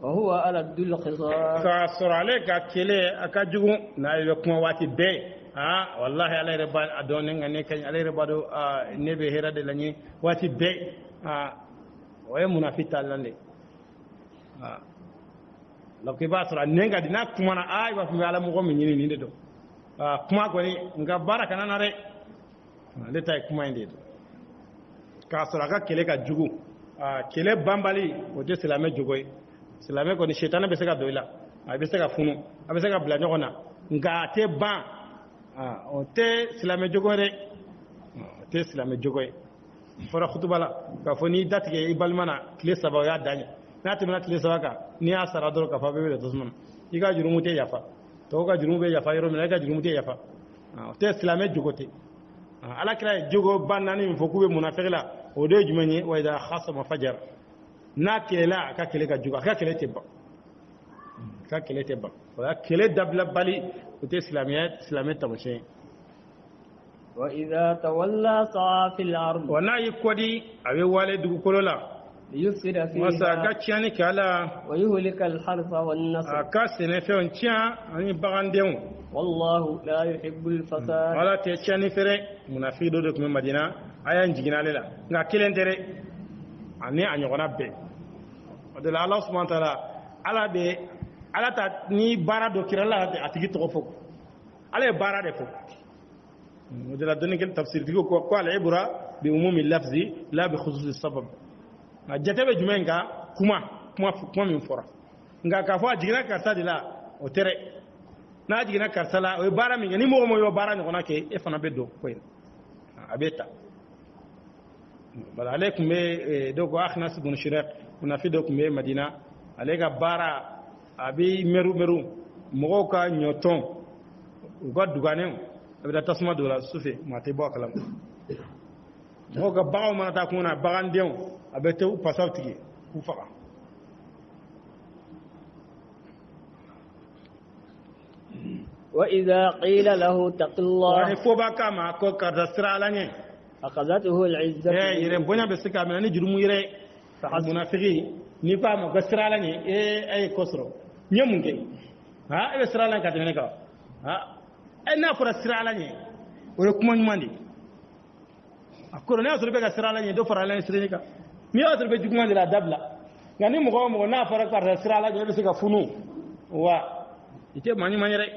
وهو ألد الخصام k'a sɔrɔ ale ka kɛlɛ a ka jugu n'a bɛ kuma waati bɛɛ wallahi ala yɛrɛ b'a a dɔn ne nka ne ka ɲi ala yɛrɛ b'a dɔn ne bɛ hɛrɛ de la ɲɛ waati bɛɛ o ye munafi talilan de donc i b'a sɔrɔ a nɛn ka di n'a kumana i b'a fɔ n bɛ ala mɔgɔ min ɲini nin de don kuma kɔni nka baara kana na dɛ ale ta ye kuma in de don k'a sɔrɔ a ka kɛlɛ ka jugu kɛlɛ banbali o tɛ silamɛ jogo ye silamɛ kɔni sitana bɛ se ka don i la a bɛ se ka funu a bɛ se ka bila ɲɔgɔn na nka a tɛ ban o tɛ silamɛ jogo ye dɛ o tɛ silamɛ jogo ye fɔra kutuba la k'a fɔ n'i datigɛ i balima na tile saba o y'a dan ye n'a tɛmɛna tile saba kan n'i y'a sara dɔrɔn k'a fɔ a bɛ wele tasuma na i ka jurumu tɛ yafa tɔw ka jurumu bɛ yafa yɔrɔ min na i ka jurumu tɛ yafa o tɛ silamɛ jogo tɛ ala kira ye jogo ba naani min fɔ k'u bɛ munafiki la o de ye jumɛn ye wa idha khasama fajara n'a kɛlɛla a ka kɛlɛ ka jugu a ka kɛlɛ tɛ ban o la kɛlɛ dabila bali o tɛ silamɛ taamasiyɛn ye وإذا تولى سعى في الأرض wa n'a y'i kɔdi a bɛ wale dugukolo la ليفسد walasa a فيها ka tiɲɛni kɛ a la ويهلك الحرث a والنسل ka sɛnɛfɛnw tiɲɛ ani bagandenw والله لا يحب الفساد ala tɛ tiɲɛni fɛrɛ munafiki dɔ de tun bɛ madina ayan jigina lela nga kelen tere ani anyogona be de la Allah subhanahu wa ta'ala ala ta ni bara do kirala atigi to fo ala bara de fo de la donner quel tafsir digo ko al ibra bi umumi lafzi la bi khusus sabab na jatabe jumenga kuma min fora nga ka fo jigina karta de la o tere na jigina karta la o bara min ni mo yo bara ni kona ke e fana be do ko abeta bal alaykum be do ko akhnas ibn shiraq kuna fi do ko be madina alega bara abi meru mo ka nyoton go dugane abida tasma do la sufe mate bo kalam mo ga baaw mana ta kuna bagandew abete u pasawtigi ku faka وإذا قيل له اتق الله فوبا كما كو كدسرا لاني أخذته العزة يرين بونا بسكا من ني جرمو يري منافقي ني فاما كسرا لاني اي كسرو نيمونكي ها اي سرا لان كاتني كا ها اي نافر سرا لاني ولا كوما نماندي akoro ne asoro be ka sira la nye do fara la sire ka mi asoro be juguma de la dabla ngani mo na fara ka sira la be se ka funu wa ite mani rek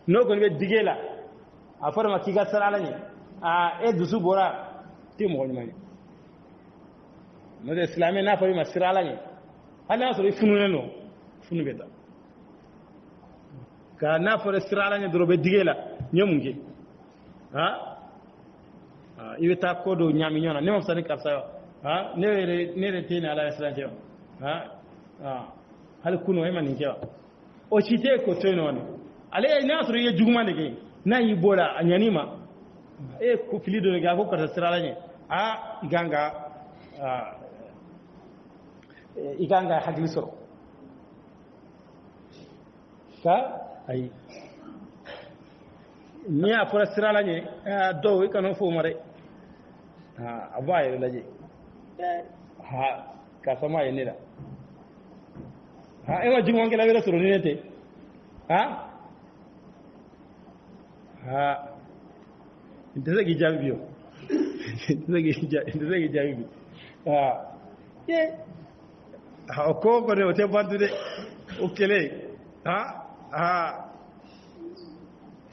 no ko be digela a fara ma kiga sira la nye a e dusu bora ti mo ni mani no de islamé na fara ma sira la nye ala asoro funu ne no funu beta ka na fara sira la nye do be digela nyemunge ha ibe ta kodo nyami nyona ne mo sani karsa ha ne re tini ala islam ha hal kuno e manin kewa o chite ko tono ne ale ina asuru ye juguma ne ke na yi bola anyanima e ko filido ne ga ko karsa sirala ne iganga hagli soro ka ai ni a fara sirala ne do ikano fo mare ha abaye laje ha ka sama yene da ha ewa jumon ke la wera suru ne te ha ndeze gi jabi yo ndeze gi jabi ha ye ha ko ne o te bandu de o kele ha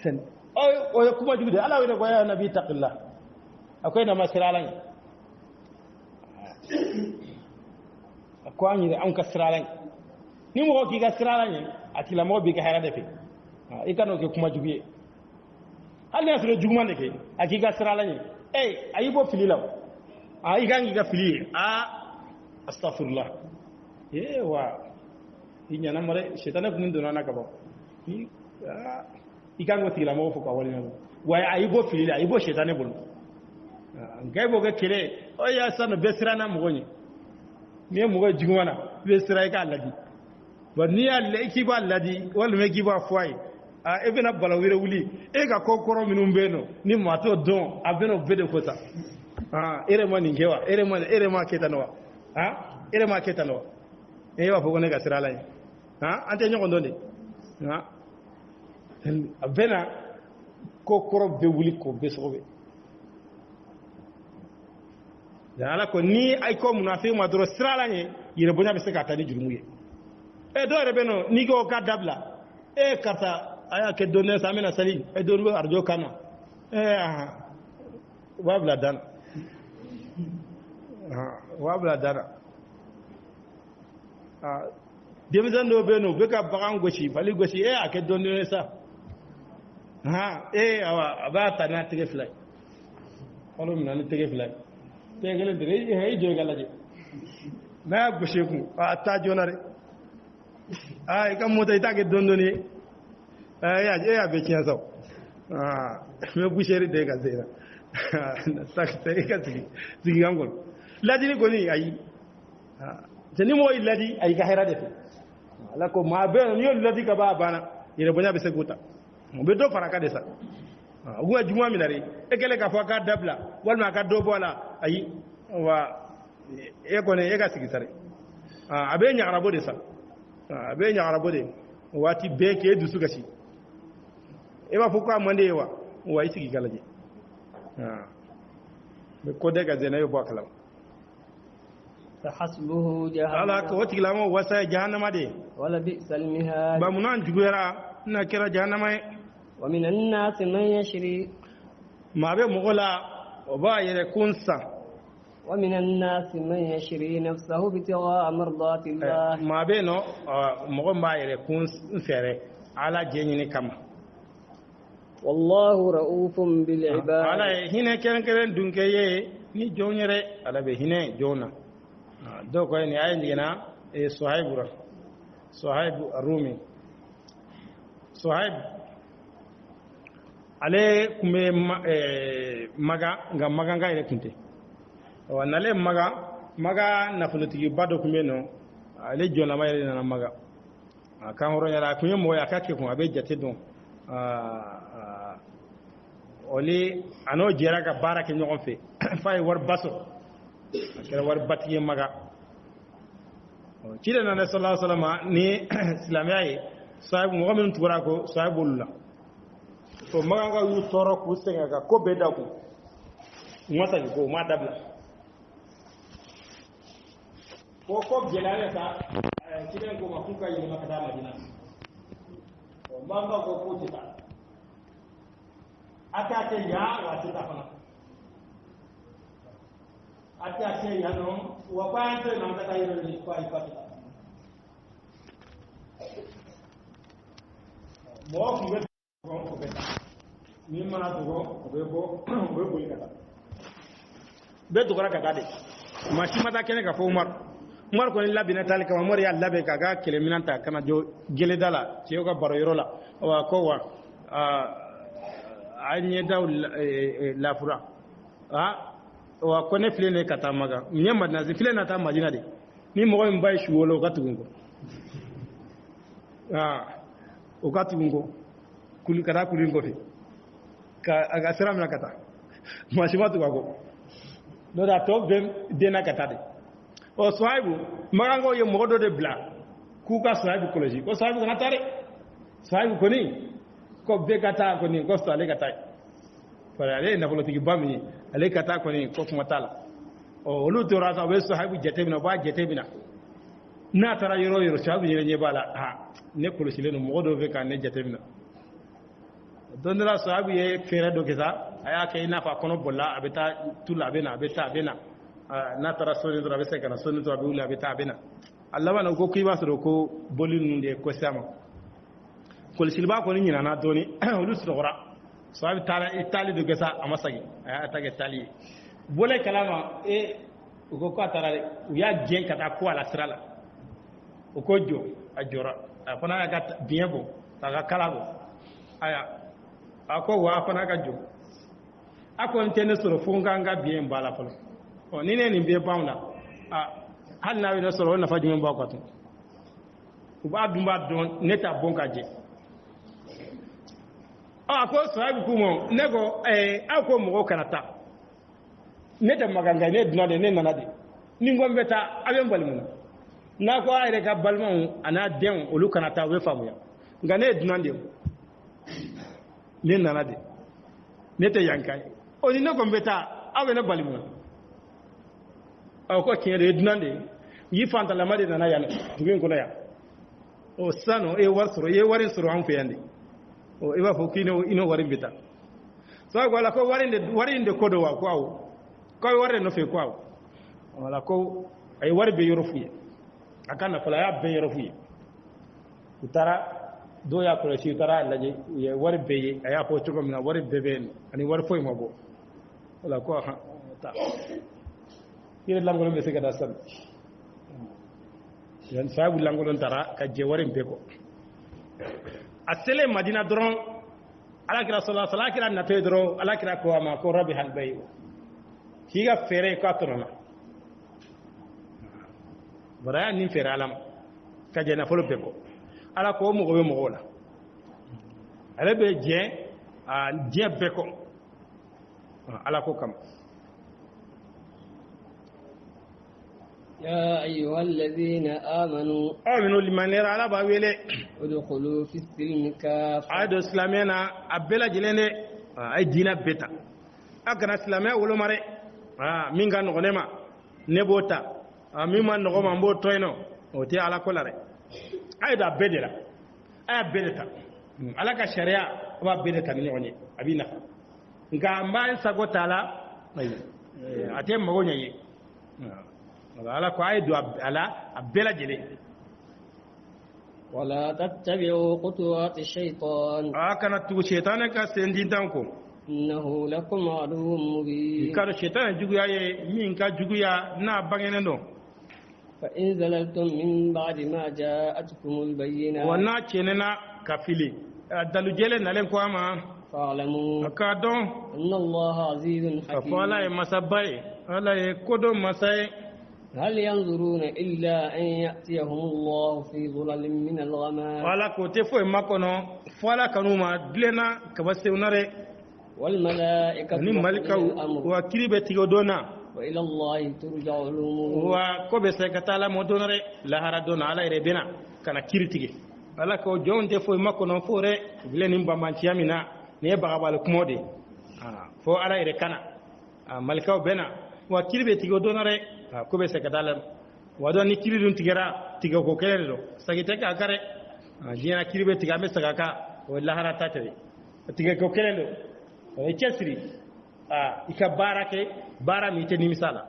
sen o kuma jude ala wena goya nabi taqillah akwai na masiralan akwai ni an kasiralan ni mo ki kasiralan atila mo bi ka hera defe ikano ke kuma jubiye hal ne asro juguma ne ke aki kasiralan ayibo fililaw igangi ga fili astaghfirullah wa inyana mare shetana kun dona na kaba ikango tila mo fuka wali na wa ayibo fili ayibo shetane bulu ngaibo ga kire o ya sanu besira na mugonyi ne mugo jigwana besira ka ladi ba ni alle ikiba ladi wal me kiba fuai ebena balawire wuli ga kokoro minum beno ni mato don abeno bede kota ere mani ngewa ere ma ketanwa ere ma ketanwa wa fogo ne ga sira lai ante nyoko ndonde abena kokoro be wuli ko besobe ala ko ni ay ko munafiq ma doro sirala ni yire bonya be se ka tani jurumuye do rebeno ni go ka dabla karta aya ke donne samina sali do ndo arjo kana wabla dan wabla dara demizan do beno be ka bagan goshi bali goshi ake donne sa awa abata na tege fly olo mi na tege fly tegele dire hay joga laje na goshi ku ta jonare kam mota itage dondoni ya be kiyan saw me busheri de ga zera sak te ka zigi ngol ladi ni goni ayi tani mo ladi ay ga hera defe ala ko ma be ni ladi ka ba bana ire bonya be seguta mo be do faraka de sa uwa juma minare ekele ka fa ka dabla wal ma ka do bola ayi wa ko ne ga sigi sare abe nya arabo de sa abe nya arabo de wati be ke du suga si e ba fuka mande wa isi gi galaje be ko de ga zena yo bakala فحسبه ala ko جهنم wotigilamo wasa jahannama de ولبئس المهاد ba munan jugera na kira jahannama ومن الناس من يشري ma be mogola o ba yere kunsa ومن الناس من يشري نفسه ابتغاء مرضات الله ma be no mogo ba yere kun fere ala jenyini kama والله رؤوف بالعباد ala hine keren keren dunke ye ni jonyere ala be hine jona do ko ni ay ngina e suhaib rumi suhaib ale kume maga nga maga nga ile kunte wa nale maga na politiki bado kume no ale jona ma ile na maga kan horo yara kunye mo ya kake kun abe jate don oli ano jera ka barake nyogon fe fay war baso kera war batiye maga cile na sallallahu alaihi wasallam ni islamiyai sahibu mo min tugura ko sahibullah to maga nga yu toro ku senga ka ko be daku mata ko ma dabla ko jelale ta cile ko ma kuka yi maka da madina to manga ko ko tita ata te ya wa tita fana ati ase ya no wa kwa nte na mtaka hilo ni kwa ipati mo ku be ko beta ni mana to ko be bo ikata be to kora kata de machi mata kene ka fo Umar ko ni labina tali kama Umar ya labe kaga kele minanta kana jo gele dala ci ko baro yoro la wa ko wa anye daw la fura wa kone file ne kata maga nyamba na file na ta majina de ni mo ko mbay shu wolo ka tugo o ka tugo kuli kata kuli ngofi ka aga sera na kata mashima tu ko no da to de na kata de o swaibu magango ye mo do de bla ku ka swaibu koloji ko swaibu na tare swaibu ko ni ko be kata ko ni ko stale kata para ale na politiki bami ale kata ko ni ko kuma tala o olu to rasa be sahabu jetebina ba jetebina na tara yoro sahabu nye bala ne kolosi le no modo be kan ne jetebina dondra sahabu ye fere do kesa aya ke ina fa kono bolla abeta tula bena abeta bena na tara soni do abesa kana soni do abula abeta bena Allah wana ko kiba so ko bolin nde ko sama kolosi ba ko ni nyina na doni olu so gora sahabu tara itali do kesa amasagi aya tage tali bole kalama uko ko atara uya gen kata ko ala sirala uko jo ajora afana ga biebo taga kalabo aya ako wa afana ga jo ako ntene soro funga nga bien bala polo o nine ni be bauna hal na wi soro na faji men ba ko to uba dumba don neta bonka je ako sahabu kumo nego ako mo kanata ne da maganga ne duna de ne nana de ni ngombe ta abe mbalimu na ko ayre ka balmu ana den olu kana ta we famu ya nga ne duna de ne nana de ne te yankai o ni ne ngombe ta abe ne balimu ko kire duna de yi fanta la made nana yana tugin kuna ya o sano ye warin suru an fe yande o e ba fo kino ino warin bita so ko la ko warin de kodo wa ko awu ko warre no fe ko wala ko ay warbe yorofuye akana fala ya be yorofuye utara do ya ko ci utara laje ye warbe ye aya ko to ko mina warbe be ani war foy mabo wala ko ha ta yire langolo be sega da san yan sabu langolo tara ka je warbe ko asele madina doron ala kira sallallahu alaihi wasallam na te doron ala kira ko ma ko rabbi hal bayu higa fere ko atorona bara ni fere alam ka jena folo beko ala ko mo go mo gola ala be je beko ala ko kam يا أيها الذين آمنوا لمن يرى على باويله ادخلوا في السلم كافة عاد اسلامنا ابلا جلene ay dina beta akana islamia wolo mare min ga no nema ne bota min man no ma mbo toyno o te ala ko lare ay da bedela ay bedeta ala ka sharia wa bedeta ni woni abina nga mbal sago tala ay ate mago nyayi ala ko ay do ala abela jele ولا تتبعوا خطوات الشيطان كانت تو شيطان ka sendi danko إنه لكم عدو مبين karo shaitan juguya ye min ka juguya na bangene no فإن زللتم من بعد ما جاءتكم البينات wana chenena kafili dalu jele nalen ko ama فاعلموا akadon أن الله عزيز حكيم afala e masabai ala e kodo masai هل ينظرون إلا أن يأتيهم الله في ظلل من الغمام wala ko te fo e makono fala kanuma dilena kabase unare والملائكة ni malika وأولي الأمر wa kiribe tigodona وإلى الله ترجع الأمور wa kobe se katala modonare la haradona ala ire bena kana kiritige ala ko jonte fo makono fore bileni mbambanci amina ne bagabal kumode fo ala ire kana malika bena wa kiribe tigodonare kobe se katala wado ni kiridun tigera tiga ko kele do sagite ka kare jina kiribe tiga me sagaka wala harata tare tiga ko kele do e chesri ika barake bara mi te nimisala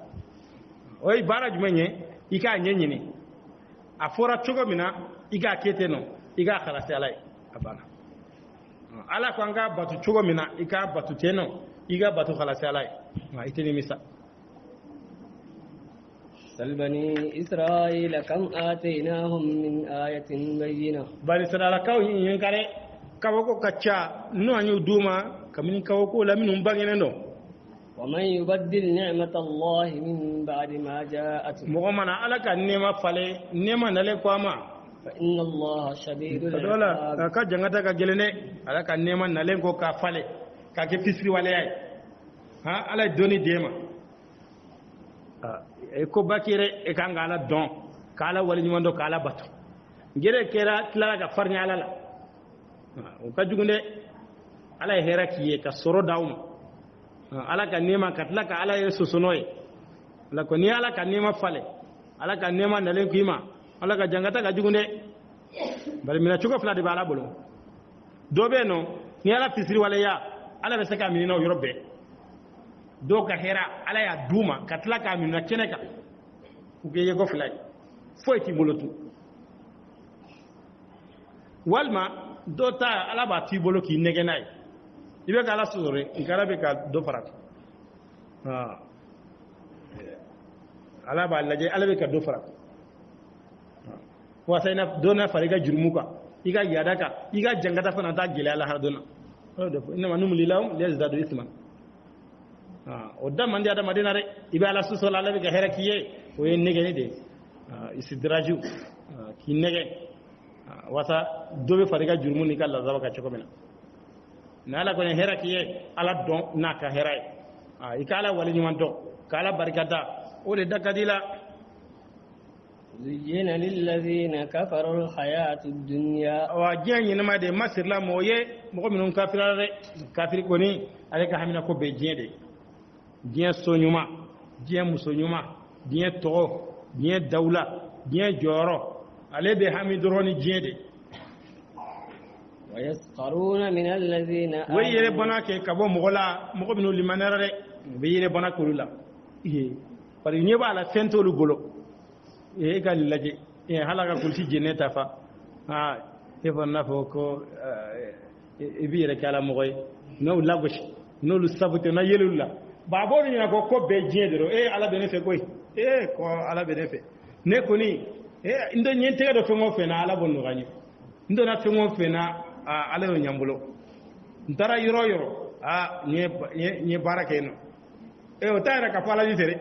oy bara jumenye ika nyenyini afora chogo mina iga kete no iga khalase alai abana ala ko anga batu chogo mina ika batu teno iga batu khalase alai ite nimisa سل بني إسرائيل كم آتيناهم من آية بينة bani sadala kaw yin kare kawoko kacha no anyu duma kamin kawoko la minum bangene no ومن يبدل نعمة الله من بعد ما جاءته mogomana ala ka nema fale nema nale ko ama فإن الله شديد dola العقاب ka jangata ka gelene ala ka nema nale ko ka fale ka ke fisri wale ay ha ala doni dema e ko bakire e kanga ala don kala wali nyundo kala batu gere kera tla ga farnya ala la o ka jugunde ala hera kiye ka soro dawma ala ka nema katla ka ala yeso sonoy la ko ni ala ka nema fale ala ka nema nalen kima ala ka jangata ka jugunde bari mina chuko fla de bala bolo dobe no ni ala fisri wala ya ala be saka minina yorobe do ka hera ala ya duma katla ka minina keneka uge yego fly foyti molotu walma do ta ala ba ti bolo ki negenay ibe ka ala sore ngara be ka do farat ala ba laje ala be ka do farat wa sayna dona fariga jurmuka iga yadaka iga jangata fana ta gele ala hardona do inna manum lilaw liyazdadu isman o da mandi ada madina re ibe ala suso ala be ka hera kiye o yen negeni de isidraju ki nege wasa dobe fariga jurmu ni kala zabaka chokomena nala ko hera kiye ala don naka hera ikala wali nyuman do kala barikata o de dakadila زين للذين كفروا الحياة الدنيا وجاني نما de masirla moye mo minun kafirare kafir koni aleka hamina ko be jende bien sonyuma bien musonyuma bien to bien dawla bien joro ale be hamidroni jende ويسخرون من الذين آمنوا wayere bona ke kabo mogola mo minun limanare be yere bona kulula pari nyeba ala fentolu bolo e gal laje e halaga kulti jeneta fa e fonna fo ko e biire kala mogoy no lagosh no lu sabote na yelula babo ni ko ko be jedero e ala bene fe koy e ko ala bene fe ne ko ni e ndo nyente do fe mo fe na ala bonno gani ndo na fe mo fe na ala yo nyambulo ntara yoro nye barake no e o tayra ka fala ni tere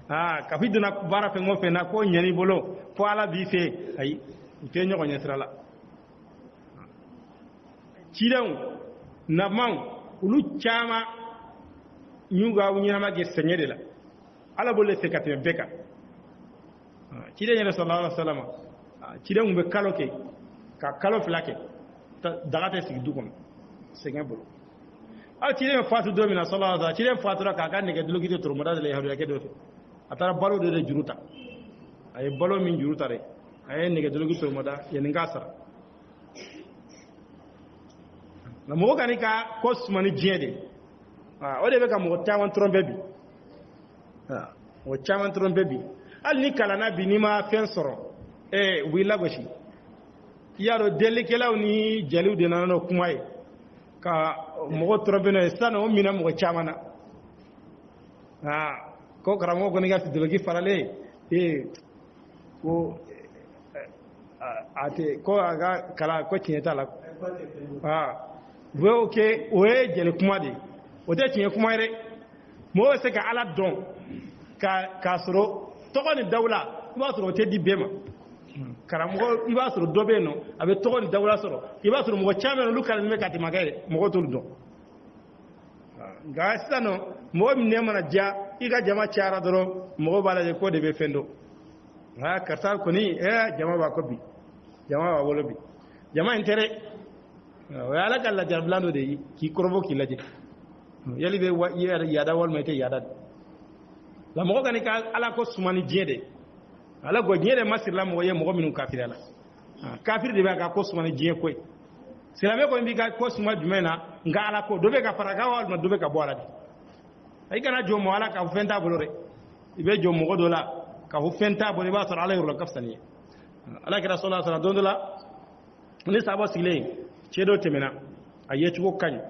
ka fi duna bara fe ngofe na ko nyani bolo fo ala bi fe ay te nyoko nyesrala cidaw na man ulu chama nyuga wunyina ma ge senyede la ala bolle se katbe beka cidaw nyana sallallahu alaihi wasallam cidaw mbe kaloke ka kalo flake dagate sig dukon segen bolo al cilen fatu do mina sallallahu alaihi wasallam cilen fatu ka kan nege dulugite turmada le hadu yake do atara balo de juruta ay balo min juruta re ay nege dulugite turmada yen ngasara na mo gani ka kosmani jede o de be ka mo tawan trompe bi o chaman trompe bi al ni kala na bi ni ma fen soro wila goshi yaro delikelaw ni jaliw de nanano kuma ye ka mogo trompe no sana o mina mogo chamana ko karamo ko ni ga sidologi farale ko ate ko aga kala ko tinyeta la wo ke o e jeli kuma de o te tiɲɛ kuma yɛrɛ mɔgɔ bɛ se ka ala dɔn ka sɔrɔ tɔgɔ ni dawula i b'a sɔrɔ o tɛ di bɛɛ ma karamɔgɔ i b'a sɔrɔ dɔ bɛ yen nɔ a bɛ tɔgɔ ni dawula sɔrɔ i b'a sɔrɔ mɔgɔ caman olu kalan bɛ ka tɛmɛ kɛ mɔgɔ t'olu dɔn nka sisan nɔ mɔgɔ min nɛ mana diya i ka jama cayara dɔrɔn mɔgɔ b'a lajɛ ko de bɛ fɛn dɔn nka karisa kɔni jama b'a kɔ bi jama b'a wolo bi jama in tɛ dɛ o ye ala ka lajarabilan dɔ de ye k'i kɔrɔbɔ k'i lajɛ yali be yada walma ite yada la mɔgɔ kani ka ala ko sumani diɲɛ de ala ko diɲɛ de masirila mɔgɔ ye mɔgɔ minnu kafiri la kafiri de bɛ ka ko sumani diɲɛ koyi silamɛ ko bi ka ko suma jumɛn na nka ala ko dɔ bɛ ka fara kan walima dɔ bɛ ka bɔ ala de i kana jɔ mɔgɔ ala ka fɛn t'a bolo dɛ i bɛ jɔ mɔgɔ dɔ la ka fɔ fɛn t'a bolo i b'a sɔrɔ ala yɔrɔ la ka fisa ni ye ala kɛra sɔla sɔrɔ don dɔ la ni sabɔ sigilen cɛ dɔ tɛmɛna a ye cogo ka ɲi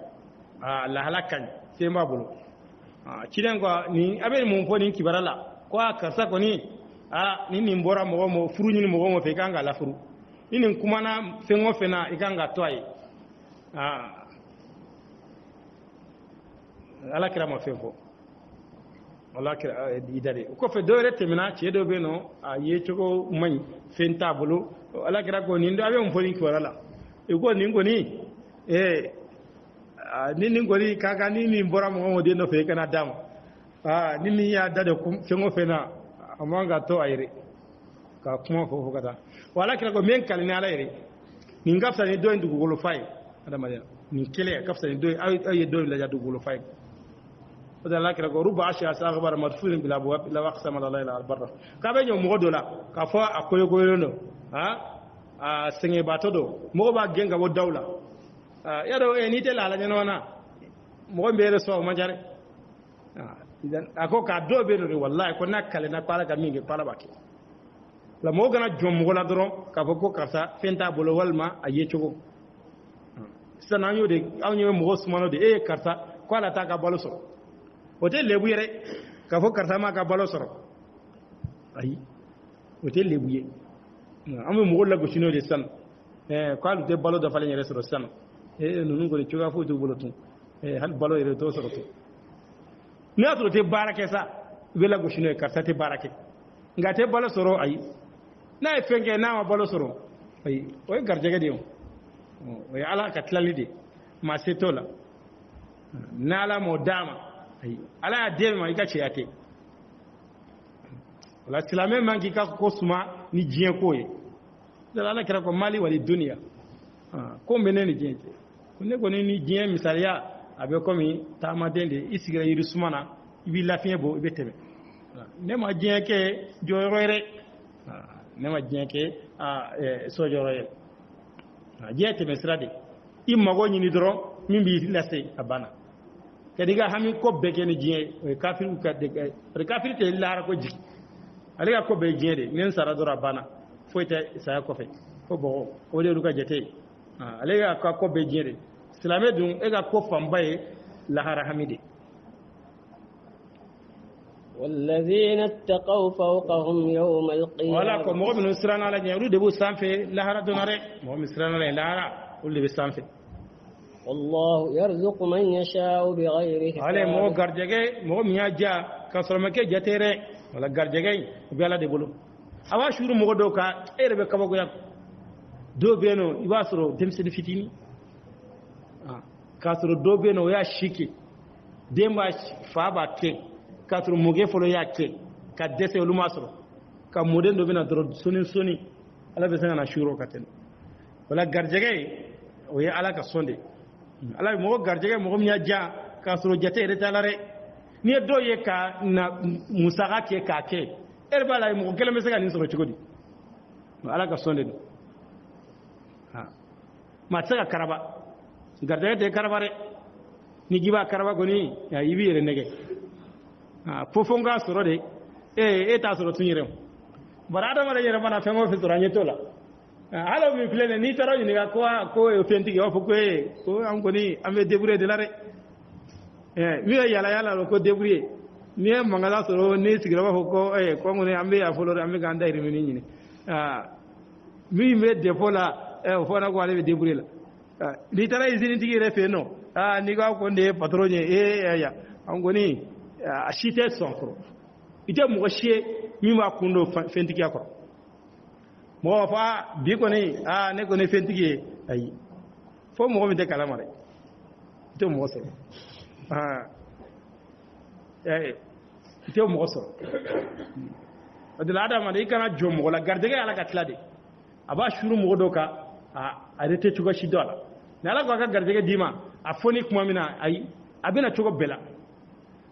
lahala ka ɲi sen b'a bolo cilen ko ni a bɛ mun fɔ nin kibara la ko karisa kɔni ni nin bɔra mɔgɔ ma furu ɲini mɔgɔ ma fɛ i kan ka lafuru ni nin kumana fɛn o fɛn na i kan ka to a ye ala kira ma fɛn fɔ ala kira i da de o kɔfɛ dɔw yɛrɛ tɛmɛna cɛ dɔw bɛ yen nɔ a ye cogo man ɲi fɛn t'a bolo ala kira ko nin a bɛ mun fɔ nin kibara la i ko nin kɔni ni nin kɔni ka kan ni nin bɔra mɔgɔ o den nɔfɛ i kana d'a ma ni min y'a da de fɛn o fɛn na a man ka to a yɛrɛ ka kuma fɔ ka taa wa ala kira ko min kali ni ala yɛrɛ nin ka fisa ni dɔ in dugukolo fa ye adamadenya nin kelen ka fisa ni dɔ in aw ye dɔ in lajɛ dugukolo fa ye o de ala kira ko ruba asiya sagabara madfulin bila la waqsama la ilaha illallah ka bɛ ɲɔ mɔgɔ dɔ la k'a fɔ a koyokoyolen don a sɛgɛnbaatɔ don mɔgɔ b'a gɛn ka bɔ daw la yadɔ n'i tɛ lahala ɲɛnama na mɔgɔ min bɛ yɛrɛ sɔn o man ca dɛ a ko k'a dɔw bɛ yen nɔ de walayi ko n'a kalenna ko ala ka min kɛ ko ala b'a kɛ la mɔgɔ kana jɔn mɔgɔ la dɔrɔn k'a fɔ ko karisa fɛn t'a bolo walima a ye cogo sisan an y'o de anw ye mɔgɔ sumanɔ de e ye karisa ko ala t'a ka balo sɔrɔ o tɛ lebu yɛrɛ k'a fɔ karisa m'a ka balo sɔrɔ ayi o tɛ lebu ye an bɛ mɔgɔw lagosi n'o de sisan ko hali u tɛ balo dafalen yɛrɛ sɔrɔ sisan ninnu kɔni cogoya foyi t'u bolo tun hali balo yɛrɛ t'o sɔrɔ tun n'i y'a sɔrɔ o tɛ baara kɛ sa i bɛ lagosi n'o ye karisa tɛ baara kɛ nka a tɛ balo sɔrɔ ayi n'a ye fɛn kɛ n'a ma balo sɔrɔ ayi o ye garijɛgɛ de ye o ye ala ka tilali de maa se t'o la n'ala m'o d'a ma ayi ala y'a den ma i ka cɛya kɛ o la silamɛ man k'i ka ko suma ni diɲɛ ko ye ala kɛra ko mali wali duniya ko n bɛ ne ni diɲɛ cɛ ne kɔni ni diɲɛ misaliya a bɛ komi taamaden de i sigira yiri suma na i b'i lafiɲɛ bɔ i bɛ tɛmɛ ne ma diɲɛ kɛ jɔyɔrɔ yɛrɛ ne ma diɲɛ kɛ sojɔyɔrɔ yɛrɛ diɲɛ tɛmɛ sira de i mago ɲini dɔrɔn min b'i lase a banna ka di ka hami ko bɛɛ kɛ ni diɲɛ o ye kafiriw ka kafiri tɛ lahara ko jigi ale ka ko bɛɛ ye diɲɛ de ni n sara dɔrɔn a banna foyi tɛ saya kɔfɛ ko bɔgɔ o de y'olu ka jate ye ale ka ko bɛɛ diɲɛ de silamɛ dun e ka ko fanba ye lahara hami de والذين اتقوا فوقهم يوم القيامة wala ko mɔgɔ minnu siranna la ɲɛ olu de b'u sanfɛ lahara dɔnna dɛ mɔgɔ min siranna la lahara olu de bɛ sanfɛ والله يرزق من يشاء بغير حساب ale mɔgɔ garijɛgɛ mɔgɔ min y'a diya ka sɔrɔ ma kɛ jate dɛ wala garijɛgɛ in o bɛ ala de bolo a b'a suuru mɔgɔ dɔw kan e yɛrɛ bɛ kabakoya dɔw bɛ yen nɔ i b'a sɔrɔ denmisɛnnin fitinin k'a sɔrɔ dɔw bɛ yen nɔ o y'a si kɛ den b'a fa b'a kɛ k'a sɔrɔ mɔkɛ fɔlɔ y'a kɛ ka dɛsɛ olu m'a sɔrɔ ka mɔden dɔ bɛ na dɔrɔn sɔni ala bɛ se ka na suuru ka tɛmɛ wala garijɛgɛ o ye ala ka sɔn de ala mo garjege mo nya ja ka soro jate re talare ni do ye ka na musaka ke ka ke bala mo kele me sega ni soro chugodi ala ka sonde ha ma sega karaba garjege te karabare ni giba karaba goni ya ibi re nege ha fofonga soro de ta soro tunyire barada mara yere mana fengo fi soro nyetola alo mi plene ni taro ni ga ko e fenti ga fo ko am goni am débrouiller de lare mi yala ko débrouiller mi mangala soro ni sigira ba ko ko ngone am be ya folore am ga ndai rimini ni mi me defola fo na ko ale débrouiller la ni tara izini tigi refe no ni ga ko nde patronye ya am goni ashite sonfro ite mo shie mi ma kundo fenti ga ko mo fa bi ko ni ne ko ne fentigi ay fo mo mi de kala mare to mo so to mo so adila adam ne kana jom wala garde ga ala ka tlade aba shuru mo do ka arete tuga shi dola na ala ko ka garde ga dima a foni kuma mina ay abina tugo bela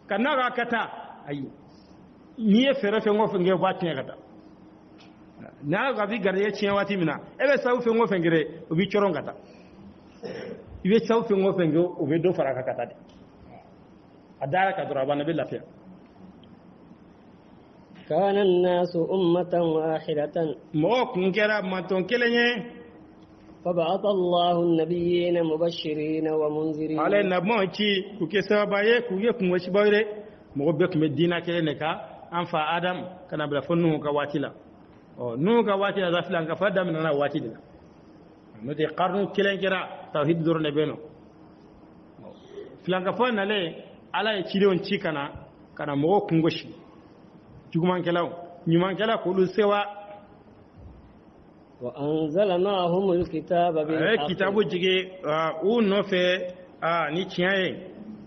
kana ga kata ay ni e fere fe ngo fe nge watin kata na ga bi garde ci wati mina ebe sawu fe ngo fengere obi chorongata ibe sawu fe ngo fengo obe do faraka kata de adara ka dura bana bil lafiya kana an-nasu ummatan wahidatan mo kun kera maton kelenye فبعث الله النبيين مبشرين ومنذرين على نبمو ci ku ke sabaye ku ye kun washi bayre mo be ku medina kelene ka an fa adam kana bla fonnu ka watila nu ga wati da filan ka fadda min na wati dina no de qarnu kilen kira tawhid dur ne beno filan ka fa na le ala e ci don ci kana mo kungoshi juguman kelaw nyuman kela ko lu sewa wa anzala ma'ahum alkitaba bil haqq kitabu jige no fe ni tiaye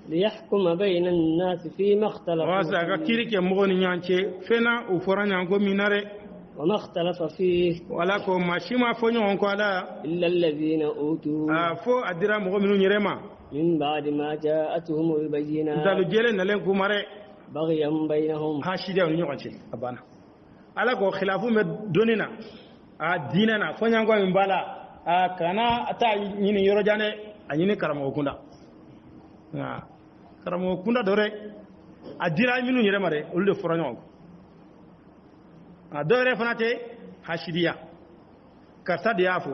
liyahkuma bayna an-nas fi ma ikhtalafu wa sa ga kirike mo ni nyanche fena u foranya go minare وما اختلف فيه ولكم ماشيما فنيون كولا إلا الذين أوتوا فو أدرا مغمنون يرما من بعد ما جاءتهم البينات دالو جيلن نلن كوماري بغيا بينهم هاشيدا ونيوانشي أبانا ala ko khilafu me donina dinana fonyango mbala kana ata nyini yoro jane anyini karamo kunda karamo kunda dore adira minu nyere mare ulde foranyo dore fanate hashidiya karta diafu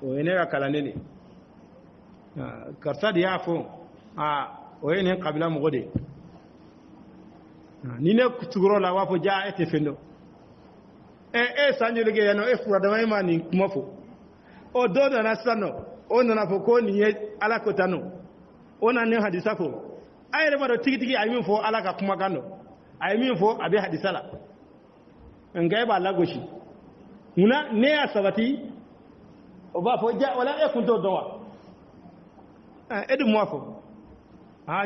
o ene ka kalanene karta diafu o ene kabila mugode ni ne kutugoro la wafo ja ete fendo sanjo lege yano fura da mai ni kumafo o do da na sano o na fo ko ni ala ko tano o na ne hadisa fo ayre ma do tigi ayi fo ala ka kuma kando ayi fo abi hadisa la ngai ba la goshi muna ne ya sabati o ba fo ja wala e kunto dowa edu mwafo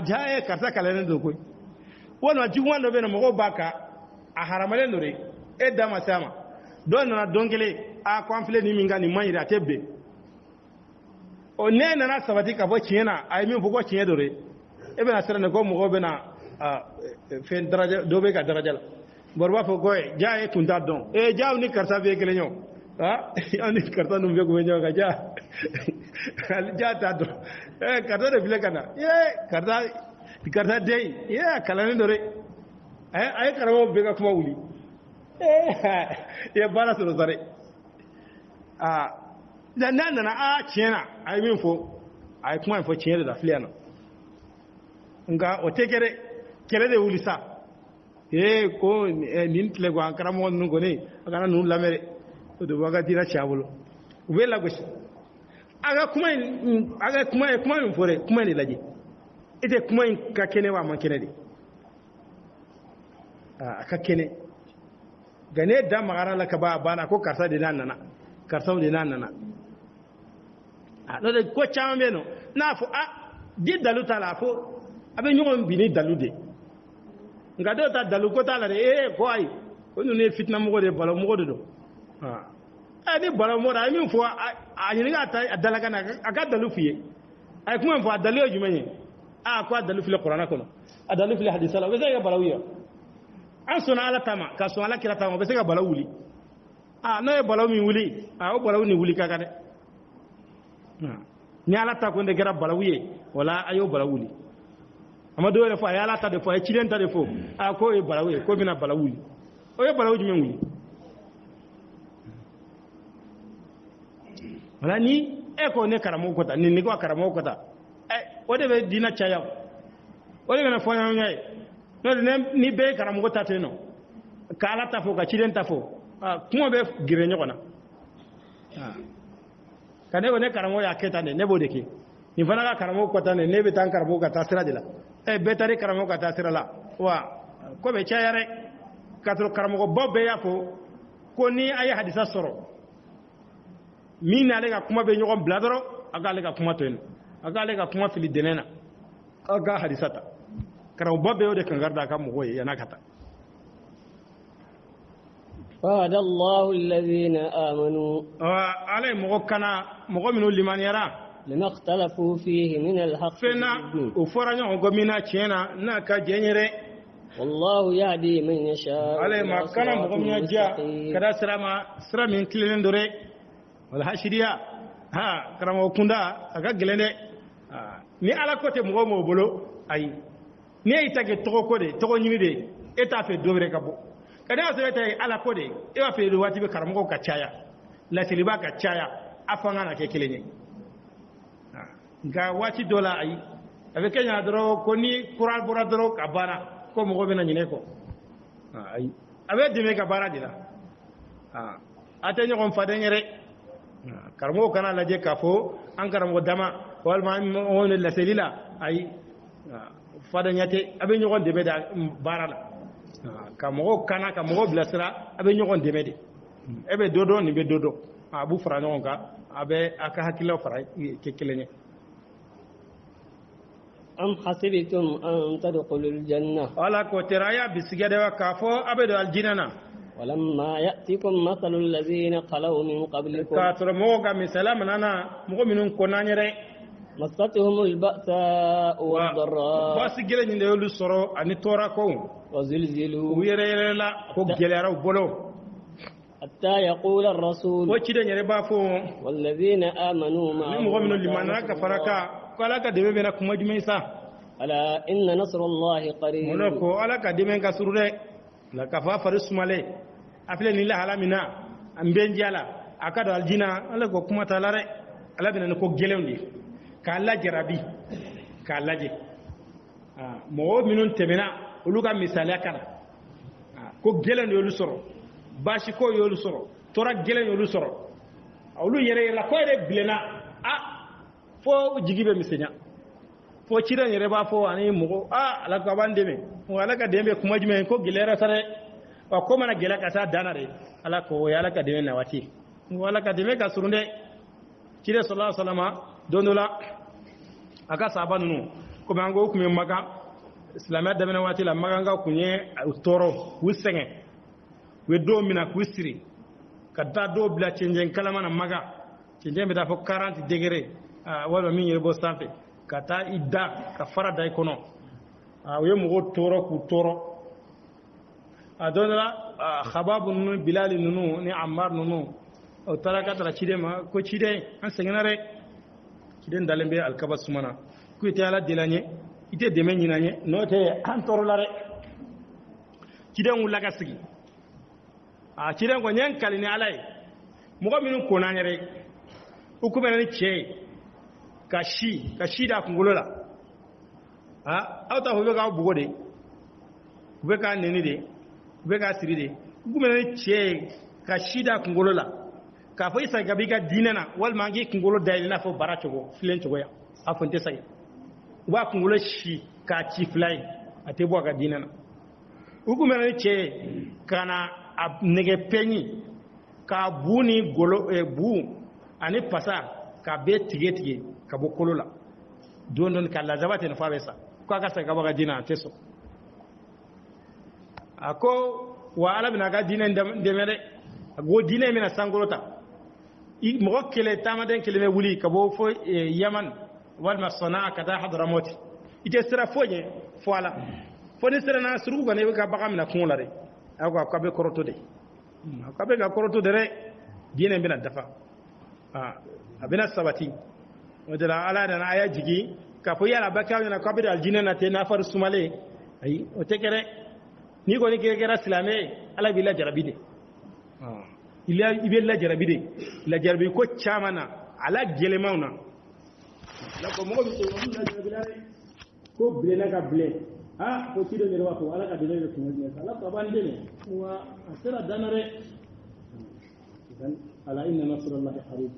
ja karta kalene do koy wona jigwan do bena mo baka a haramale nore e dama sama don na donkele a konfle ni minga ni manyira tebbe o ne na sabati ka bo chiena ay mi fugo chien dore e bena sere ne ko mo bena fen daraja do be ka daraja la borba fo goy ja e tunda don e jaaw ni karta be kele nyo ani karta no be ko nyo ga ja ta do karta de bile kana karta dai kalane dore ay karamo be ga kuma wuli ya bara su zare dan nan na ciena ay min fo ay kuma fo ciena da filiana nga o tekere kele de wuli sa ko nin tle go an karamo nun go ne aga nun lamere to do waga dira chabulo wela go aga kuma min fore kuma ni laje ite kuma ka kene wa man kene de aka kene gane da magara la ka ba bana ko karta de nan nana karta de nan nana no de ko chama meno na fo di dalu tala fo abe nyugo bini dalu de nga do ta dalu ko tala de ko ay ko ne fitna mo de balo mo do di balo mo da mi fo ani ga ta dalaga na aga dalu fiye ay kuma fa dalu jumenye ko dalu fil qur'ana kono dalu fil hadith la be ga balawiya an sona ala tama ka sona ala kira tama be ga balawuli no e balaw mi wuli o balaw ni wuli kaga de ni ala ta ko nde gara balawiye wala ayo balawuli amma do le fa ya ala ta de fa ci den ta de fo ko e balawiye ko bina balawuli o e balaw jumen wuli wala ni ko ne karamo ko ta ni ko karamo ko ta o de be dina chaya o de na fo nyay no ni be karamo ko ta te no kala ta fo ka ci den ta fo kuma be gire nyokona kane ko ne karamo ya keta ne bo de ke ni fana ka karamo ko ta ne be tan karamo ka ta sira de la be tari karamo ka ta sira la wa ko be chaya re ka tro karamo ko bobbe ya fo ko ni ay hadisa soro min ale ka kuma be ɲɔgɔn bila dɔrɔn a ka ale ka kuma to yen a ka ale ka kuma fili dɛnɛ na a ka hadisa ta karamɔgɔba bɛ y'o de kankari da a ka mɔgɔw ye yan'a ka taa. وعد الله الذين آمنوا على مغكنا مغمنوا لمن يرى لما اختلفوا فيه من الحق فينا وفرنا وغمنا تشينا ناكا جنيره والله يهدي من يشاء على ما كان مغمنا جاء كذا سرا من كلين دوري wala hashiriya karamo kunda aga gelende ni ala kote mo mo bolo ay ni ay tage to ko de to nyimi de eta fe dobre kabo kada so eta ala ko de e wa fe wati be karamo ka chaya la siliba ka chaya afanga na ke kelenye ga wati dola ay avec kenya dro ko ni kural bora dro ka bana ko mo be na nyine ko ay abe de me ka bara dila atenya kon fadengere karamo kana laje kafo an karamo dama walma on la selila ay fada nyate abe nyogon debe da barala kamo kana kamo blasra abe nyogon debe de ebe dodo ni be dodo abu fara nyogon ka abe aka hakilo fara kekelenye am hasibtum an tadkhulul janna wala ko teraya bisigade wa kafo abe do aljinana ولما يأتكم مثل الذين خلوا من قبلكم كاتر موغا مثلا منانا مغو منون كونانيري مستهم البأساء والضراء بس جيل ني ديولو سورو اني تورا كو وزلزلوا ويريلا لا كو جيلارو بولو حتى يقول الرسول وكيدن يري بافو والذين آمنوا معه مغو منون لمانا كفركا كلا كدبي بنا كما جميسا ألا إن نصر الله قريب منكو ألا كدبي كسرده la kafa farisumale afle ni la halamina ambenjala akado aljina ala ko kuma talare ala bina ko gelewndi ka la jarabi ka laje mo minun temena uluga misala kana ko gelewndi yolu soro bashi ko yolu soro tora gelewndi yolu soro awlu yere la ko re bilena fo jigibe misenya fo ciran yere ba fo ani mugo ala ka bandeme wala ka dembe kuma jime ko gilera sare wa ko mana gela ka sa danare ala ko ya ala ka deme na wati wala ka deme ka surunde cire sallallahu alaihi wasallam dondola aka sabanu ko bango kuma maka islamiyya da mena wati la maganga kunye toro wusenge we do mina kusiri kadda do bla cenjen kalama na maga cenjen be da fo 40 degré wala min yebo sanfe kata idda ka fara dai kono we mo toro ku toro adonra khabab nun bilal nunu ni ammar nunu o taraka tara cide ma ko cide an sengenare cide dalembe alkaba sumana ku ite ala dilanye ite deme nyinanye note an toro lare cide ngulaga sigi cide ngo nyen kalini alai mo ko minun konanyere ukumene ni che kashi da kungulola auta hobe ka bugo de hobe ka neni de hobe ka siri de gumena ni che kashi da kungulola ka fa isa gabi ka dinana wal mangi kungulo dai na fo barachogo filen chogo ya afonte sai wa kungulo shi ka chi fly ate bo ka dinana gumena ni che kana nege penyi ka buni golo bu ani pasa ka be tige ka bo kolola don ka la zabate no fabesa ko aka sa ka baga dina teso ako wa ala bina ga dina ndemere go dina mina sangolota mo kele tamaden kele me wuli ka bo fo yaman wal masana ka ta hadramot ite sira foje foala fo ni sira na suru ga ne ka bagam na kun lare ako ka be koroto de ka be ga koroto de re dine bina dafa abina sabati wadala ala da na aya jigi ka fo yala baka na ka be aljina na te na far sumale ay o tekere ni ko ni kera silame ala bi la jarabide ila ibe la jarabide la jarabi ko chamana ala gelemauna la ko mo bi to la jarabide ko ble na ka ble ko tido ne wa ko ala ka dele ko ne ala ko bande ne wa asira danare dan ala inna nasrullahi qarib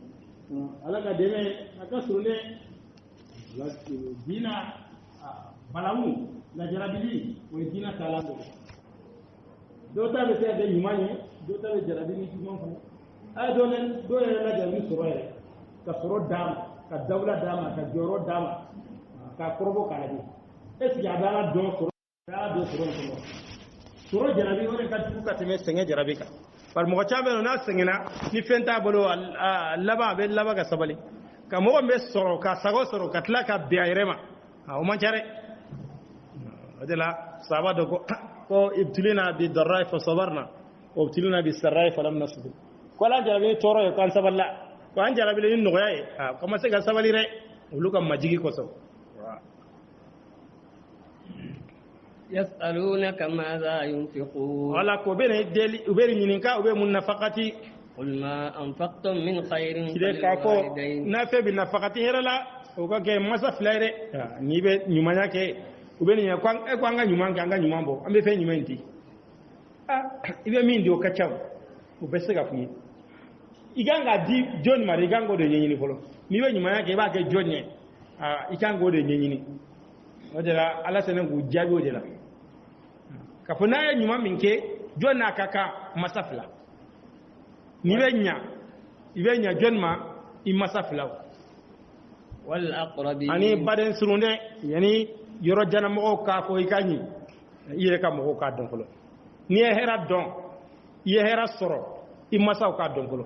ala ka dele aka surne la dina balawu la jarabili o dina talando do ta be se de nyumanye do ta be jarabili ci mon fa do len do la jarabili soro re ka soro dam ka dawla dam ka joro dam ka korbo kala di es ya dala do soro da do soro jarabi wona ka ku ka teme senge jarabi ka par mo cha be na sengena ni fenta bolo laba be laba ga sabali ka mo be soro ka sago soro ka tla ka be ayrema o man chare adela sabado ko ibtilina bi darrai fa sabarna wa ibtilina bi sarrai fa lam nasbir ko la jarabi toro yo kan saballa ko an jarabi le no yaye ko ma se ga sabali re uluka majigi ko so يسألونك ماذا ينفقون wala ko bene deli uberi nyininka ube mun nafaqati قل ما أنفقتم من خير kide ka ko فللوالدين na fe bi nafaqati herala o ka ke masa flaire ni be nyumanya ke ube ni kwa e kwa nga nyumanga anga nyumambo ambe fe nyumenti ibe mindi o kachaw o be sega fuyi iganga di John mari gango de nyenyini folo ni be nyumanya ke ba ke jonye ikango de nyenyini odela ala senen ku jabi odela ka funa ya nyuma minke jonna kaka masafla ni benya jonma i masafla والأقربين ani baden surunde yani yoro jana mo ka ko ikanyi ire ka mo ka don folo ni hera don ye hera soro i masaw ka don folo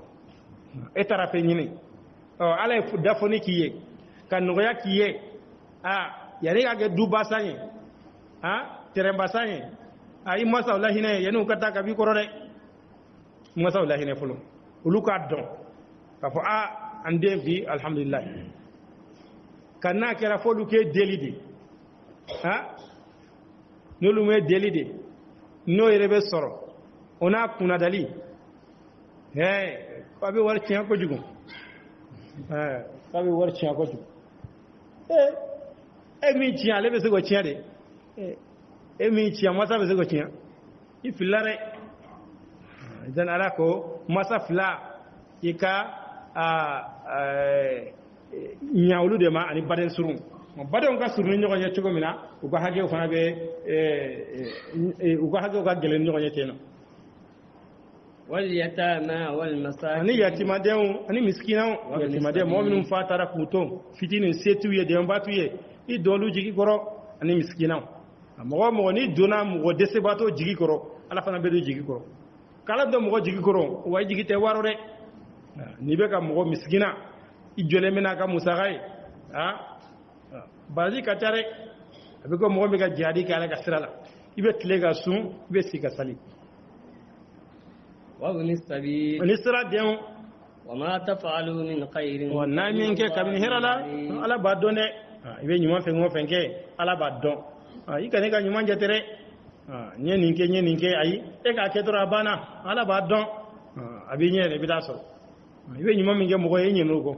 etara fe nyini ala fu dafoni kiye kan no ya kiye yani ga du basanye tere basanye ay masa wallahi ne yanu kata ka bi korore masa wallahi ne fulo uluka don ka fo ande bi alhamdulillah kanna kera fo lu ke delidi no lu me delidi no yerebe soro ona kuna dali ko be war tian ko jugo ko be war tian ko jugo mi tian le be se go tian de mi tian masa be se go tian i filare dan ala ko masa fila ika nyawlu de ma ani baden surun badon ka surun nyogo nya chugo mina u ko hage fana be u ko hage ka gelen nyogo nya teno واليتامى والمساكين ani yatima den ani miskina yatima den mu'minun fatara kuto fitinin setu ye den batu ye i dolu jigi koro ani miskina mo ni dona mo dese bato jigi koro ala fana be do jigi koro kala do mo jigi koro way jigi te waro de ni be ka mo miskina i jole mena ka musagai bazi ka tare abe ko mo be ka jadi ka ala ka sirala ibe tlega sun ibe sika sali وابن السبيل ونسرا ديو وما تفعلوا من خير ونامين كي كابن هيرالا على بادون ibe nyuma fe ngo fenke ala badon ikane ka nyuma jetere ninke ayi e ka ketora bana ala badon abi nyere bidaso ibe nyuma minge mo ko yenye ko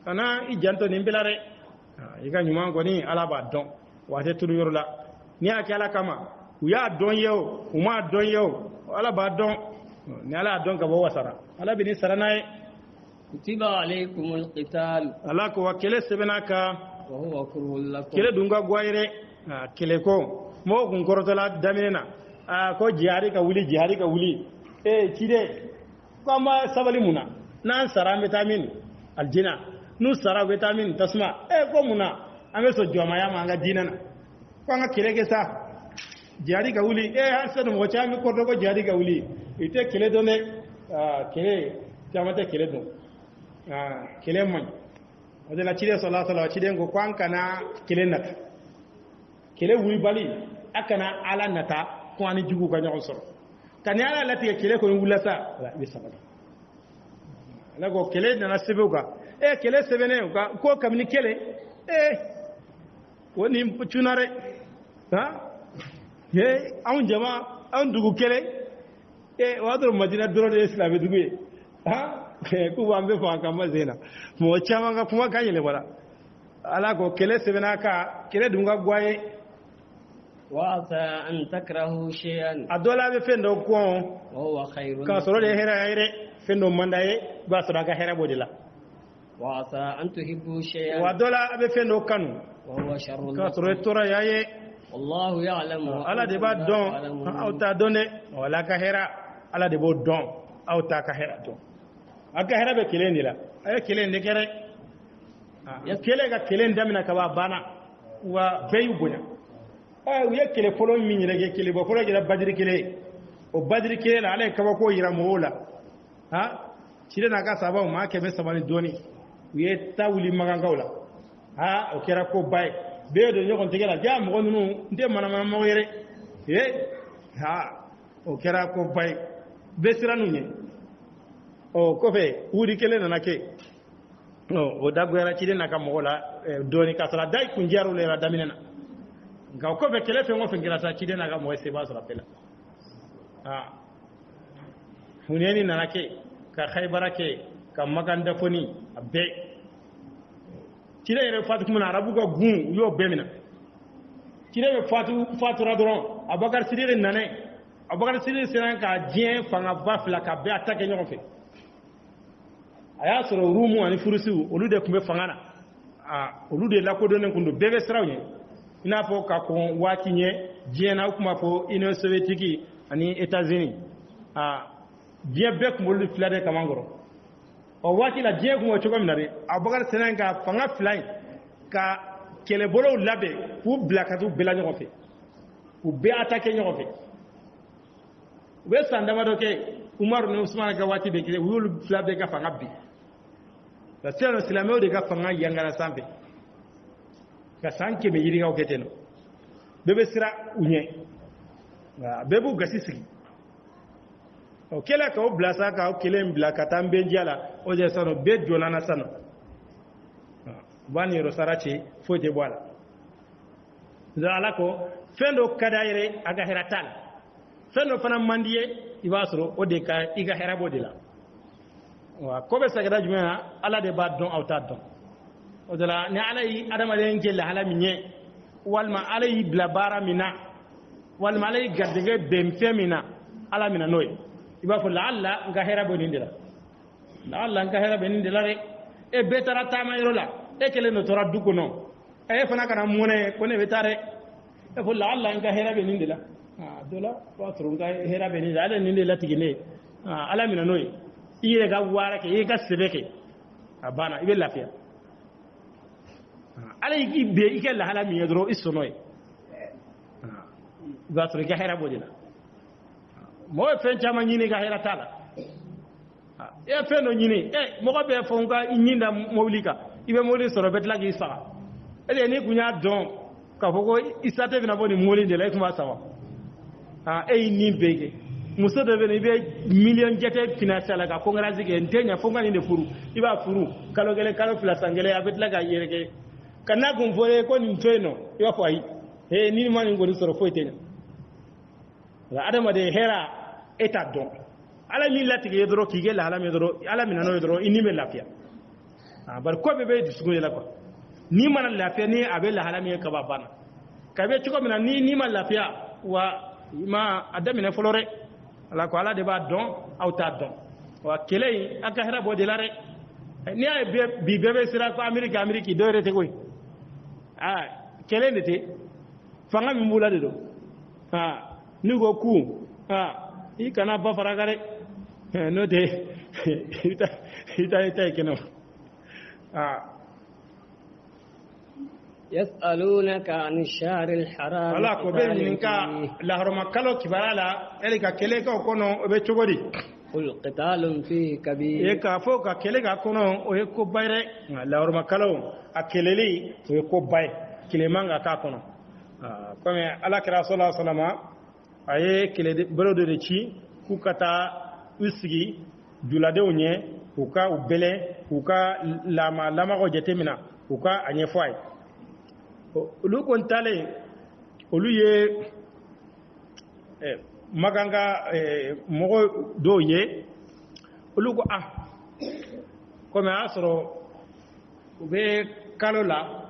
kana i janto ni bilare ika nyuma ngoni ala badon wate tulu yorla ni akala kama uya don yeo uma don yeo ala ba don ni ala don ka bo wasara ala bi ni saranaye kutiba alaykumul qital ala ko wakele sebenaka wa huwa kurhul lakum kele dunga gwaire kele ko mo kun korotala daminena ko jihari ka wuli chide kama sabali muna nan sara vitamin aljina nu sara vitamin tasma ko muna ameso joma ya manga dinana ko nga kele ke sa jihadi ka wuli har sai mo cha mi ko dogo jihadi ka wuli ite kele done kele camate kele dun kele man o de la cide sallallahu alaihi wasallam cide ko kwan kana kele nat kele wuri bali akana ala nata ko ani jugu ka nyaw soro kan ala lati kele ko wula sa la bi sabata la ko kele na sebe ka kele sebe ne ko kamni kele woni pucunare ha an jama an dugu kele wadro madina doro de islam dugu ku ba mbe fa kan mazena mo chama ga kuma kan yele wala ala ko kele sebena ka kele dunga gwaye wa asa an takrahu shay'an adola be fendo ko wa huwa khairun ka soro de hera ayre fendo mandaye ba soro ga hera bodila wa asa an tuhibbu shay'an wa dola be fendo kanu wa huwa sharrun ka soro tora yaye wallahu ya'lamu ala de ba don auta donne wala ka hera ala de bo don auta ka hera don aka hera be kelen dila ay kelen de kere ya kele ga kelen damina ka ba bana wa bayu bunya ay ya kele folo min ni rege kele bo folo ga badri kele o badri kele la ale ka ba ko yira mola ha cire na ka saba ma ke be sabani doni wiye tawli magangawla ha o kera ko bay be do nyokon tegela jam ko nunu nde mana mo yere ha o kera ko bay be siranu nye o ko fe wuri kele na ke o dagwera cide na ka mogola doni ka sala dai kunjaru le radaminena ga ko fe kele fe ngo fe ngira sa cide na ka mo se ba sala pela huneni na ke ka khaybara ke ka maganda foni abbe cide yere fatu kuma arabu ga gun yo bemina cide be fatu radron abakar sidire nane abakar sidire seran ka jien fanga bafla ka be attaque nyoko fe aya soro rumu ani furusu olu de kumbe fangana olu de lakodone kundu bebe srawnye ina fo ka ko wati nye jena kuma fo Union soviétique ani États-Unis bien be kumolu flade kamangoro o wati la je kuma chogo minare abakar senan ka fanga fly ka kele bolo labe fu blakatu bela nyoko fe u be attaquer nyoko fe be sandama doke Umar ne Usman ga wati be kele wulu flabe ka fanga bi la sera islameo de ga fanga yangara sambe ka sanke me yiri ga keteno bebe sira unye bebu gasisi o kela ka o blasa ka o kelen blaka tambe njala o je sano be jolana sano bani rosarachi foje bwala da alako fendo kadaire aga heratal fendo fana mandiye ibasro o de ka iga herabodila wa ko be sagada jumena ala de ba don auta don o dala ni ala yi adama de ngel hala minye walma ala yi blabara mina walma ala yi gardege bemfe mina ala mina noy iba fo la alla nga hera bonindira la alla nga hera bonindira re e betara tama yola e kele no tora duko no e fana kana mone ko ne betare e fo la alla nga hera bonindira dola patron nga hera bonindira ala nindila tigine ala mina noy ire ga wara ke ire ga sebeke abana ibe lafia ala yi be ike la hala mi yedro isonoy ga tore ga hera bodila mo fen chama nyini ga hera tala e fen no nyini mo ko be fonga nyinda mawlika ibe mawli soro betla gi sa ele ni kunya don ka foko isate bina boni mawli de la kuma sawa ni bege muso de bene be million jete financial ka kongrasi ke ndenya fonga ni de furu iba furu kalo gele kalo plasangele abetla ga yereke kana gumfore ko ni toino iba fo ayi ni mani ngori soro fo itenya la adama de hera eta don ala mi lati ge doro kige la ala mi doro ala mi nano doro ini me lafia bar ko be disugo la ko ni mana lafia ni abe la hala mi ka babana ka be chiko mina ni man lafia wa ma adami ne folore ala ko ala de ba don auta don wa kelei aka hera bo de lare ni ay bi bebe sira ko amerique do rete koy kele ndete fanga mi mula de do ni go ku i kana ba faragare no de ita keno يسألونك عن الشهر الحرام ala ko be ninka la harma kalo kibarala elika keleka kono be chogodi قل قتال فيه كبير كافو ككله كونو ويكو بايره لا ورما كالو أكللي ويكو باي كلمان كاكونو كم على كرا صلى الله عليه وسلم أيه كله برودو دشي كوكتا وسقي جلادونye uka ubele uka lama ko jetemina uka anyefai olu kontale olu ye maganga mogo do ye olu ko comme asro ube kalola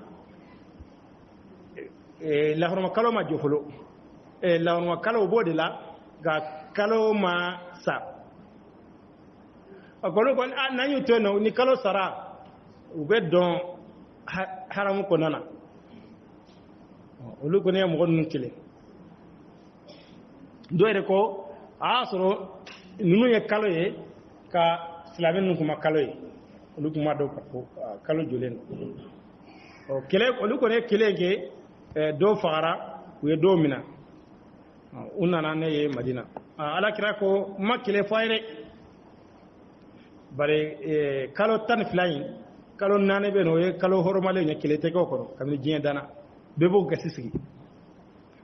la horma kaloma jofolo la horma kalo bodela ga kaloma sa akolo kon nanyu tono ni kalo sara ube don haramu konana olu ko ne mo gon kile doyre ko asro nunu ye kalo ye ka silamen nu kuma kalo ye olu kuma do ko kalo jolen o kile olu ko ne kile ke do fara u ye do mina unana ne ye madina ala kira ko makile fayre bare kalo tan flying kalo nane be no ye kalo hormale nya kile te ko ko kam ni jien dana be bo gasisi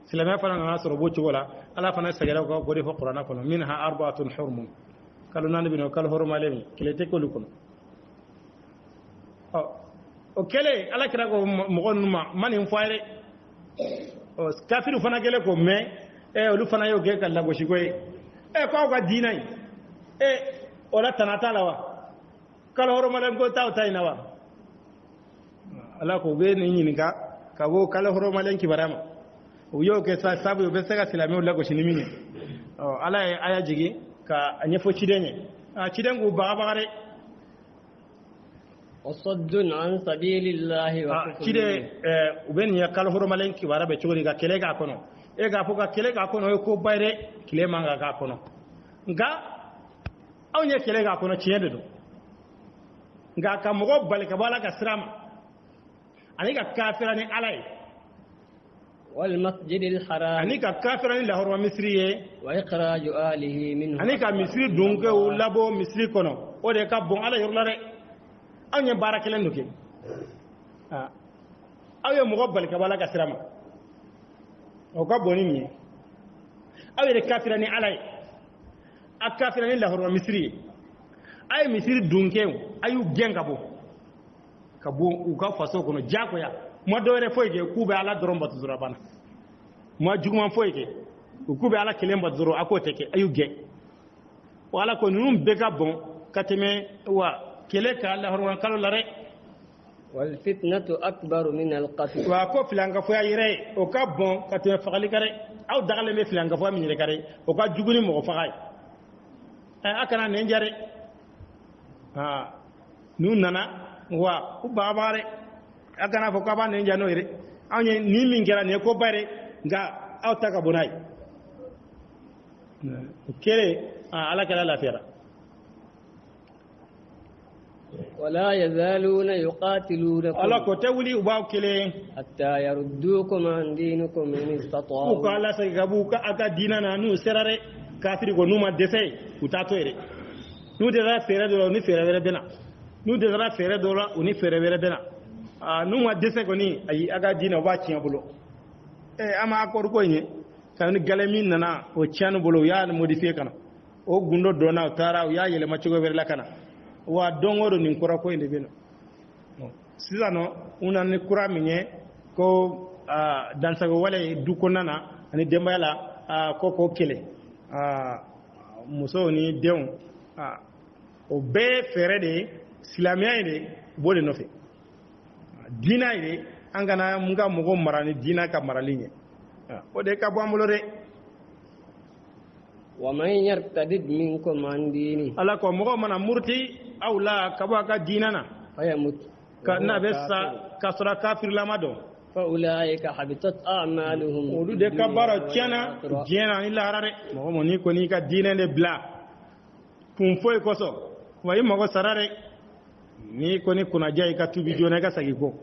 silama fana na soro bo ci wala ala fana sagara ko godi fo qur'ana ko minha arba'atun hurum kalo nane be no kalo hormale ni kile te ko lu ko o kele ala kira ko mo gon ma manin fayre o kafiru fana kele ko me olu fana yo ke kala go shi ko ko ga dinai ola tanata lawa kala horo malen ko taw tayna wa ala ko be ni nyinga ka wo kala horo malen ki barama o yo ke sa sabu be sega silami wala ko shinimini ala aya jigi ka anyefo cidenye cidengu ba bare wasaddun an sabilillahi wa kufrun cide uben ya kala horo malen ki barabe chori ga kele ga kono ga fuka kele ga kono ko bayre kile manga ga kono nga awnya kele ga kono ciyende do nga ka mogo balika bala ka sirama ani ka kafirani alay wal masjidil haram ani ka kafirani la horwa misriye wa ikhraju alihi minhu ani ka misri dunke o labo misri kono o de ka bon ala yorlare awnya barakelen do ke awye mogo balika bala ka sirama o ka boni mi awye de kafirani alay akafirani la horwa misri ay misiri dunkew ayu genga bo kabo u ka faso kono jako ya mo dore foyke kube ala dorom bat zura bana mo juguma foyke kube ala kelemba zuro akoteke ayu ge wala ko num bega bon kateme wa kele ka Allah horwan kala lare wal fitnatu akbar min al qatl wa ko filanga fo yire o ka bon kateme fagali kare aw dagale me filanga fo mi kare o ka juguni mo fagai akana ne njare nu nana wa u babare agana fo kaba ne njano ire awne ni min gera ne ko bare nga aw taka bonai kere ala kala la fera wala yazaluna yuqatilunakum ala ko tawli u baw kele hatta yaruddukum an dinikum in istata'u ko ala sa gabu ka aga dinana nu serare kafiri ko numa defay utato ire nu de ra fere do ni fere were bena nu de ra fere do la uni fere were bena nu wa dese ko ni ayi aga dina wa ciya bulo ama akor ko ni kan ni galamin nana o cianu bulo ya modifier kana o gundo do na tara ya yele ma cigo were la kana wa dongoro ni kura ko inde bena sizano una ni kura minye ko dansago wale du ko nana ani dembayala ko kele muso ni deun o be fere de silamiya de bole no fe dina ide angana munga mugo marani dina ka maralinye o de ka boamulo de wa man yartadid minkum an dini ala ko mugo mana murti aw la ka ba ka dina na fayamut ka na bessa kasra kafir lamado fa ulaika habitat a'maluhum o de ka bara tiana jena illa harare mo ni ko ni ka dina de bla pum foy koso wayi mago sarare ni ko ni kuna jay ka tubi jona ka sagi ko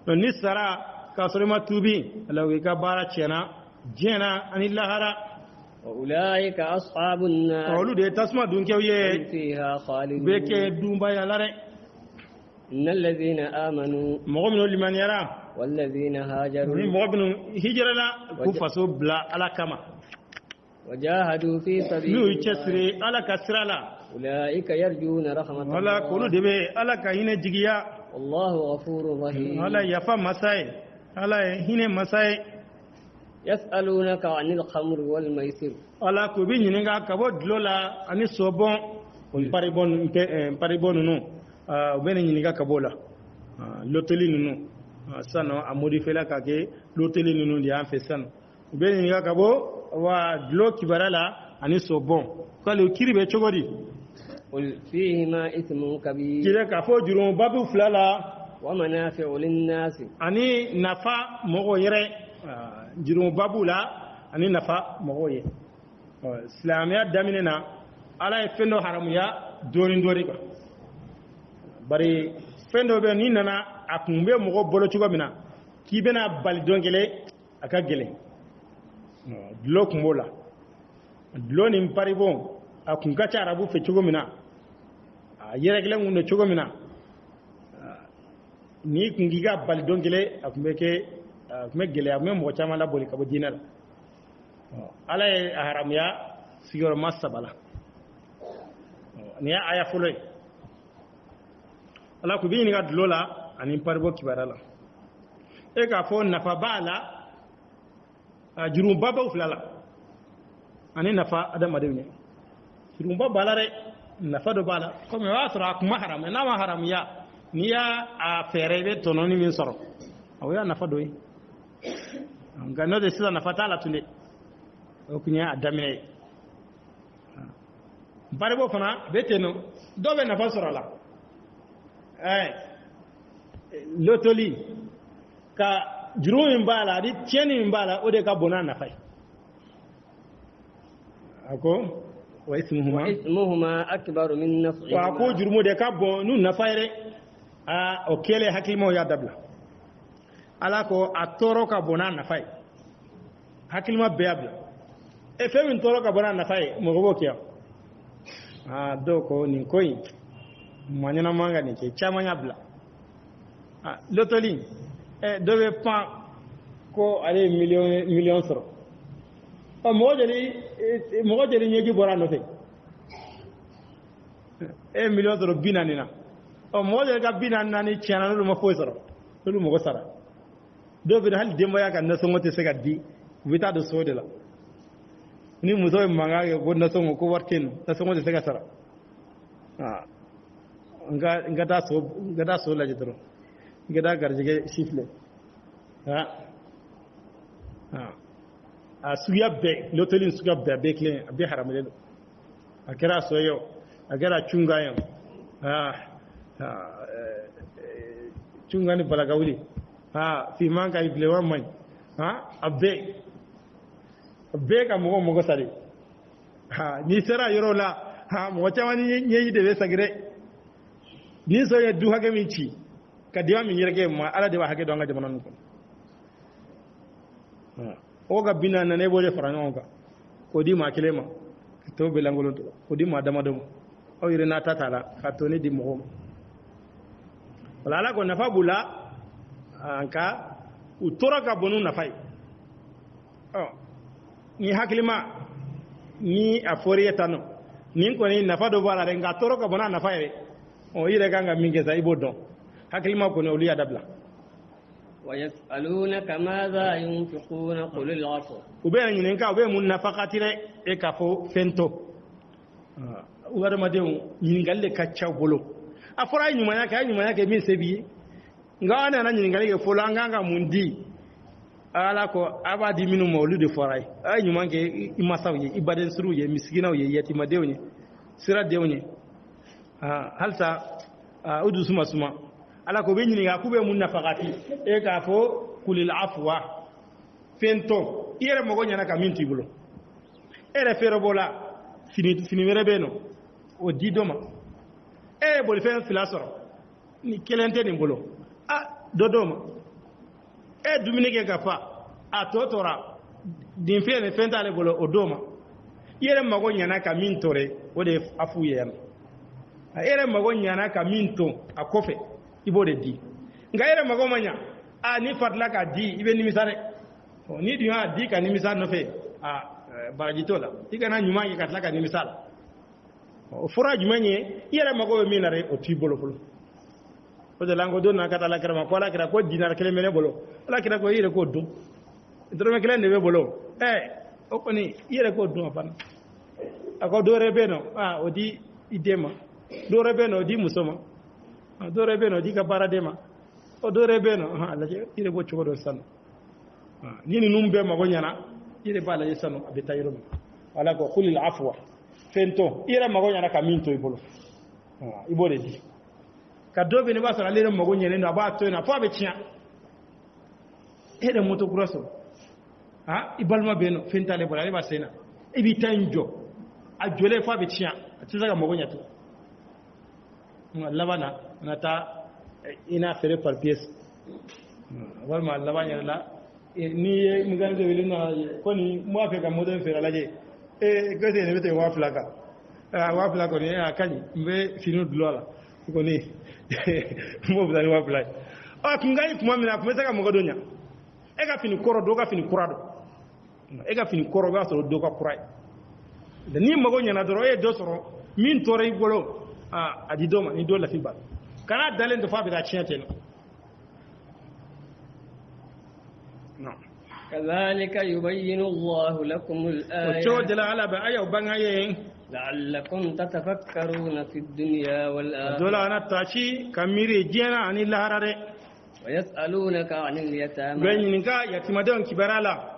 no ni sara ka sore ma tubi lawi ka bara chena jena anilla hara وأولئك أصحاب النار olu de tasuma dunkew ye فيها خالدون beke dumba ya lare إن الذين آمنوا mogo mino limaniyara والذين ni هاجروا mogo mino hijrala ku faso bla ala kama وجاهدوا في n'u سبيل cɛsiri ala ka sira la أولئك يرجون رحمة wala k'olu الله de bɛ ala ka hinɛ jigiya والله غفور رحيم ala yafa masa ye ala ye hinɛ masa ye يسألونك عن الخمر والميسر ala k'u bɛ ɲininka ka bɔ dulo la ani sɔbɔn paribɔn ninnu u bɛ ne ɲininka ka bɔ la loteli ninnu sanu a modifela ka kɛ loteli ninnu de y'an fɛ sanu u bɛ ɲininka ka bɔ wa dulo kibaruya la ani sɔbɔn k'ale kiri bɛ cogo di قل فيهما إثم كبير kire k'a fɔ jurumu babu fila la ومنافع للناس ani nafa mɔgɔ yɛrɛ jurumu babu la ani nafa mɔgɔ ye silamɛya daminɛ na ala ye fɛn dɔ haramuya dɔɔni dɔɔni kan bari fɛn dɔ bɛ n'i nana a kun bɛ mɔgɔ bolo cogo min na k'i bɛna bali don kelen a ka gɛlɛn dulɔ kun b'o la dulɔ ni paribon a kun ka ca arabu fɛ cogo min na a yɛrɛkɛlɛn kun don cogo min na n'i kun k'i ka bali don kelen a kun bɛ gɛlɛya a kun bɛ mɔgɔ caman laboli ka bɔ diinɛ la ala ye a haramuya sigiyɔrɔma 3 la nin y'a aya fɔlɔ ye ala k'u bɛ ɲininka dulɔ la ani paribon kibaruya la e k'a fɔ nafa b'a la juruba b'aw fila la ani nafa adamadenw ye juruba b'a la dɛ nafa dɔ b'a la komi o y'a sɔrɔ a kun ma haramu n'a ma haramuya n'i y'a fɛɛrɛ i bɛ tɔnɔni min sɔrɔ o y'a nafa dɔ ye nka n'o tɛ sisan nafa t'a la tun dɛ o kun ye a daminɛ ye paribon fana a bɛ ten nɔ dɔw bɛ nafa sɔrɔ a la lotoli ka juru min b'a la ani tiɲɛni min b'a la o de ka bon n'a nafa ye a ko wa وإثمهما أكبر من نفعهما wa ko jurumu de ka bon n'u nafa ye dɛ o kɛlen hakilimaw y'a dabila ala ko a tɔɔrɔ ka bon n'a nafa ye hakilima bɛɛ y'a bila fɛn min tɔɔrɔ ka bon n'a nafa ye mɔgɔ b'o kɛ yan dɔw ko nin ko in maa ɲɛnama ka nin kɛ caman y'a bila lotoli dɔ bɛ pan ko ale ye miliyɔn sɔrɔ mɔgɔ jeli ɲɛji bɔra a nɔfɛ e ye miliyɔn sɔrɔ 40 na mɔgɔ jeli ka 44 tiɲɛna n'olu ma foyi sɔrɔ n'olu mɔgɔ sara dɔw bɛ hali denbaya ka nasɔngɔ tɛ se ka di u bɛ taa don so de la ni muso ye mankan kɛ ko nasɔngɔ ko wari tɛ yen nasɔngɔ tɛ se ka sara n ka taa so lajɛ dɔrɔn n ka taa garijɛgɛ si filɛ a suguya bɛɛ loteli suguya bɛɛ a bɛɛ kelen a bɛɛ haramulen don a kɛra so ye a kɛra cunga ye cunga ni balagawuli fiman ka bilenman man ɲi a bɛɛ ka mɔgɔ sa de n'i sera yɔrɔ la mɔgɔ caman ɲɛji de bɛ sagi dɛ ni so ye du hakɛ min ci ka dima min yɛrɛkɛ ma ala de b'a hakɛ dɔn an ka jamana ninnu kɔnɔ o ka 40 na e b'o de fara ɲɔgɔn kan k'o di maa kelen ma ka t'o bɛɛ lankolon tigɛ k'o di maa damadɔ ma aw yɛrɛ n'a ta t'a la ka to ne di mɔgɔw ma wala ala ko nafa b'u la nka u tora ka bon n'u nafa ye ni hakilima ni a fɔri ye tan nɔ nin kɔni nafa dɔ b'a la dɛ nka a tora ka bon n'a nafa ye dɛ i yɛrɛ kan ka min kɛ sa i b'o dɔn hakilima kɔni olu y'a dabila ويسألونك ماذا ينفقون قل العفو u bɛ ɲininka u bɛ mun nafakati dɛ e k'a fɔ fɛn tɔ u adamadenw ɲininkali de ka ca u bolo a fɔra a ye ɲumanya kɛ min se b'i ye nka an nana ɲininkali kɛ fɔlɔ an kan ka mun di ala ko a b'a di minnu ma olu de fɔra ye a ye ɲuman kɛ i masaw ye i badensiruw ye misiginaw ye yatimadenw ye siradenw ye halisa u dusu ma suma ala ko bɛ ɲininka k'u bɛ mun nafakati e k'a fɔ kulil afwa fɛn tɔ i yɛrɛ mɔgɔ ɲɛna ka min t'i bolo e yɛrɛ fɛrɛ b'o la fini wɛrɛ bɛ yen nɔ o di dɔ ma e ye bolifɛn 2 sɔrɔ ni kelen tɛ nin bolo dɔ d'o ma e ye dumuni kɛ ka fa a tɔ tora dinfɛn ni fɛn t'ale bolo o d'o ma yere mago nyana ka min tore o de afu yem yere mago nyana ka min to akofe ibo de di nga yere mago manya ni fatla ka di ibe ni misare ni di ha di ka ni misar no fe barajito la igana nyuma yi katla ka ni misal fura jumanye yere mago mi nare o ti bolo bolo o de lango do na kata la krama ko la kra ko dinar kele mene bolo la kra ko yere ko do drome kele ne be bolo o ko ni yere ko do apana ako do rebe no o di idema do rebe no di musoma do rebe no di ka baradema o do rebe no la yere bo chogo do san ni numbe mago nyana yere bala yesano abita yero wala ko khulil afwa fento ira mago nyana ka minto ibolo ibole di ka dobe ne ba sala lere mago nyene no ba to na fa be tia ede moto grosso ibalma beno fenta le bola le ba sena ibi tanjo a jole fa be tia tizaga mago nyato labana nata ina fere par pièce walma labanya la ni mugande wele na koni mo afi ka modern fere laje gade ne bete wa flaka ni akani mbe finu dulola ko ni mo bidani wa flaka kungai kuma mina kuma saka mo gadonya ka fini koro do ka fini kurado ka fini koro ga so do ka kurai da ni mago nyana doro do soro min tore golo adi doma ni do la fiba kana dalen do fa bi da chiate no كذلك يبين الله لكم الآيات لعلكم تتفكرون في الدنيا والآخرة ويسألونك عن اليتامى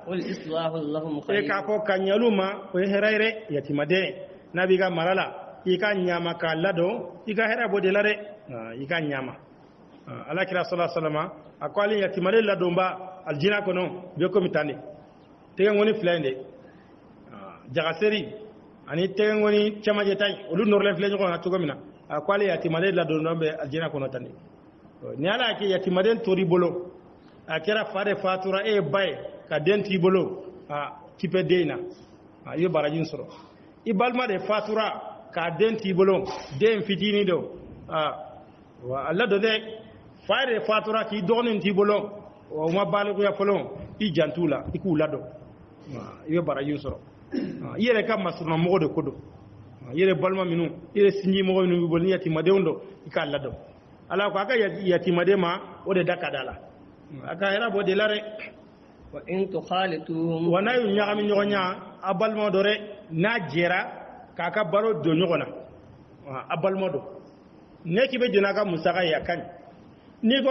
قل إصلاح لهم خير nabiga marala ika nyama ka lado ika hera bodelare ika nyama ala kira sallallahu alaihi wasallam akwali yatimale lado mba aljina kono be ko mitande te ngoni flende jagaseri ani te ngoni chamaje tay olu norle flende ko na to gomina akwali yatimale lado mbe aljina kono tande ni ala ke yatimade tori bolo akira fare fatura bay ka denti bolo tipe deina yo barajin soro ibalma de fatura ka denti bolo den fitini do wa alla do de fare fatura ki donin ti bolo o ma balu ya folon I jantula ikula do yo barajin soro yere kam masuna mo de kodo yere balma minu yere sinji mo minu bol ni yatimade ondo ikalla do ala ko aka yatimade ma o de dakadala aka era bo de lare wa in tukhalitum wa na nyagami nyonya abal modore na jera kaka baro do nyogona abal modo neki be jina ka musaka yakan ni ko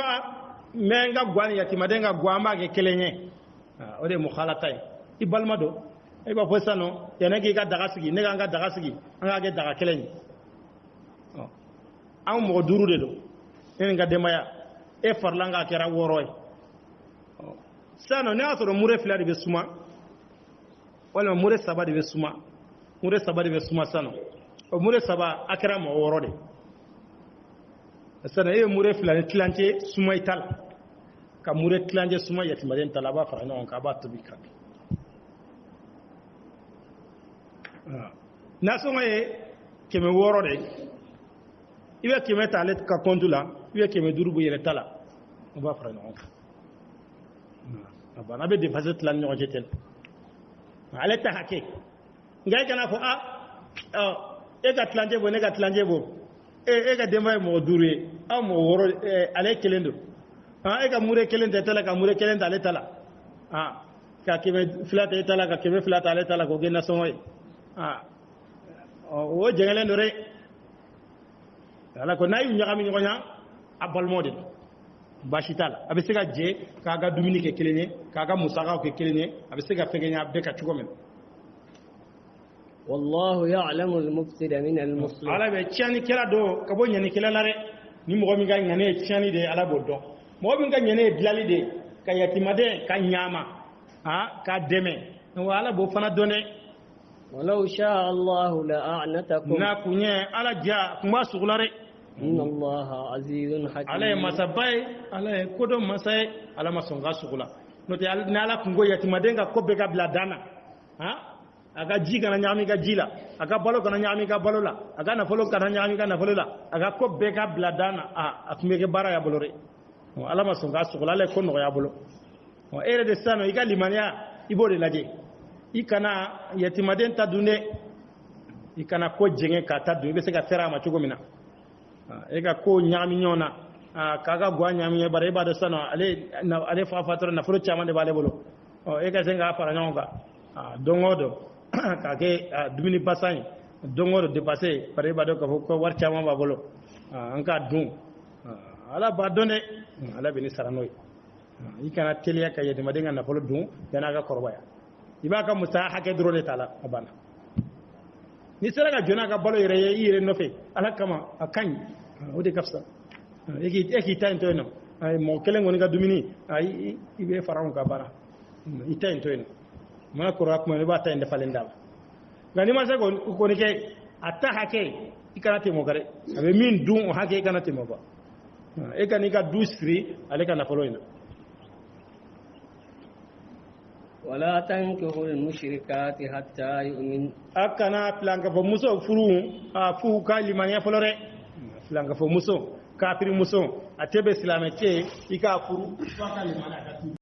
menga gwani yatimade nga gwamba ke kelenye o de mukhalatai ibal modo e ba fosano yanagi ka daga sigi ne ga daga sigi anga ge daga kelenye am mo duru de do en ga demaya e farlanga kera woroy sano ne asoro mure flari be suma wala mure saba de be suma mure saba de be suma sano o mure saba akra mo worode sano e mure flari tlante suma ital ka mure tlanje suma yatimaden talaba farana on ka ba to bika na so ngaye keme worode ibe keme talet ka kontula ibe keme durubu yele tala on va farana on abana be defazet lan ñoo jetel ala ta hakke ngay kana fo e ga tlanje bo ne ga tlanje bo e ga demay mo duré mo woro ale kelendo e ga mure kelende tala ka mure kelende ale tala ka kebe flata tala ka kebe flata ale tala ko genna somoy o jengale ndore ala ko nayi ñagami ñonya abal model bashitala abe sega je kaga dumini ke kelenye kaga musaka ke kelenye abe sega fegenya beka chugomen wallahu ya'lamu al-mufsida min al-muslih ala be tiani kala do kabo nyani kala lare ni mo mi ga nyane tiani de ala boddo mo mi ga nyane dilali de ka yatimade ka nyama ka deme wala bo fana done walau sha Allah la'anatakum na kunye ala ja kuma sugulare inna allaha azizun hakim ala masabai ala kodo masai ala masonga sugula note ala kungo yatimadenga ko be gabla dana aga ji kana nyami ga jila aga balo kana nyami ga balo la aga na folo kana nyami ga na folo la aga ko be ka bladana a atume ke bara ya bolore ala ma songa sugula le ko no ya bolo ere de sano iga limania ibode laje ikana yatimaden ta dunde ikana ko jenge ka ta dunde be se ka fera ma chugo mina ega ko nyami nyona kaga gwa nyami bare ba de sano ale fa fatoro na folo chama de bale bolo ega senga fara nyonga dongodo kake dumuni basan dongodo dépasser bare ba do ko war chama ba bolo anka dun ala ba donne ala bini saranoy ikana teliya ka yede madenga na folo dun yana ga korbaya ibaka musa hake drone tala abana ni sera ga jona ga balo yire no fe ala kama akan odi kafsa eki tan to no ay mo kelen ngoni ga dumini ay ibe faram ka bara itan to no ma ko rak mo ne ba tan de falendal gani ma se ko ni ke atta hake ikana te mo gare abe min dun o hake ikana te mo ba e kan ga dusri ale kana folo ina wala tankihu al-mushrikati hatta yu'min akana planka fo muso furu fu kalimanya folore planka fo muso kafiri muso atebe islamete ika furu kalimanya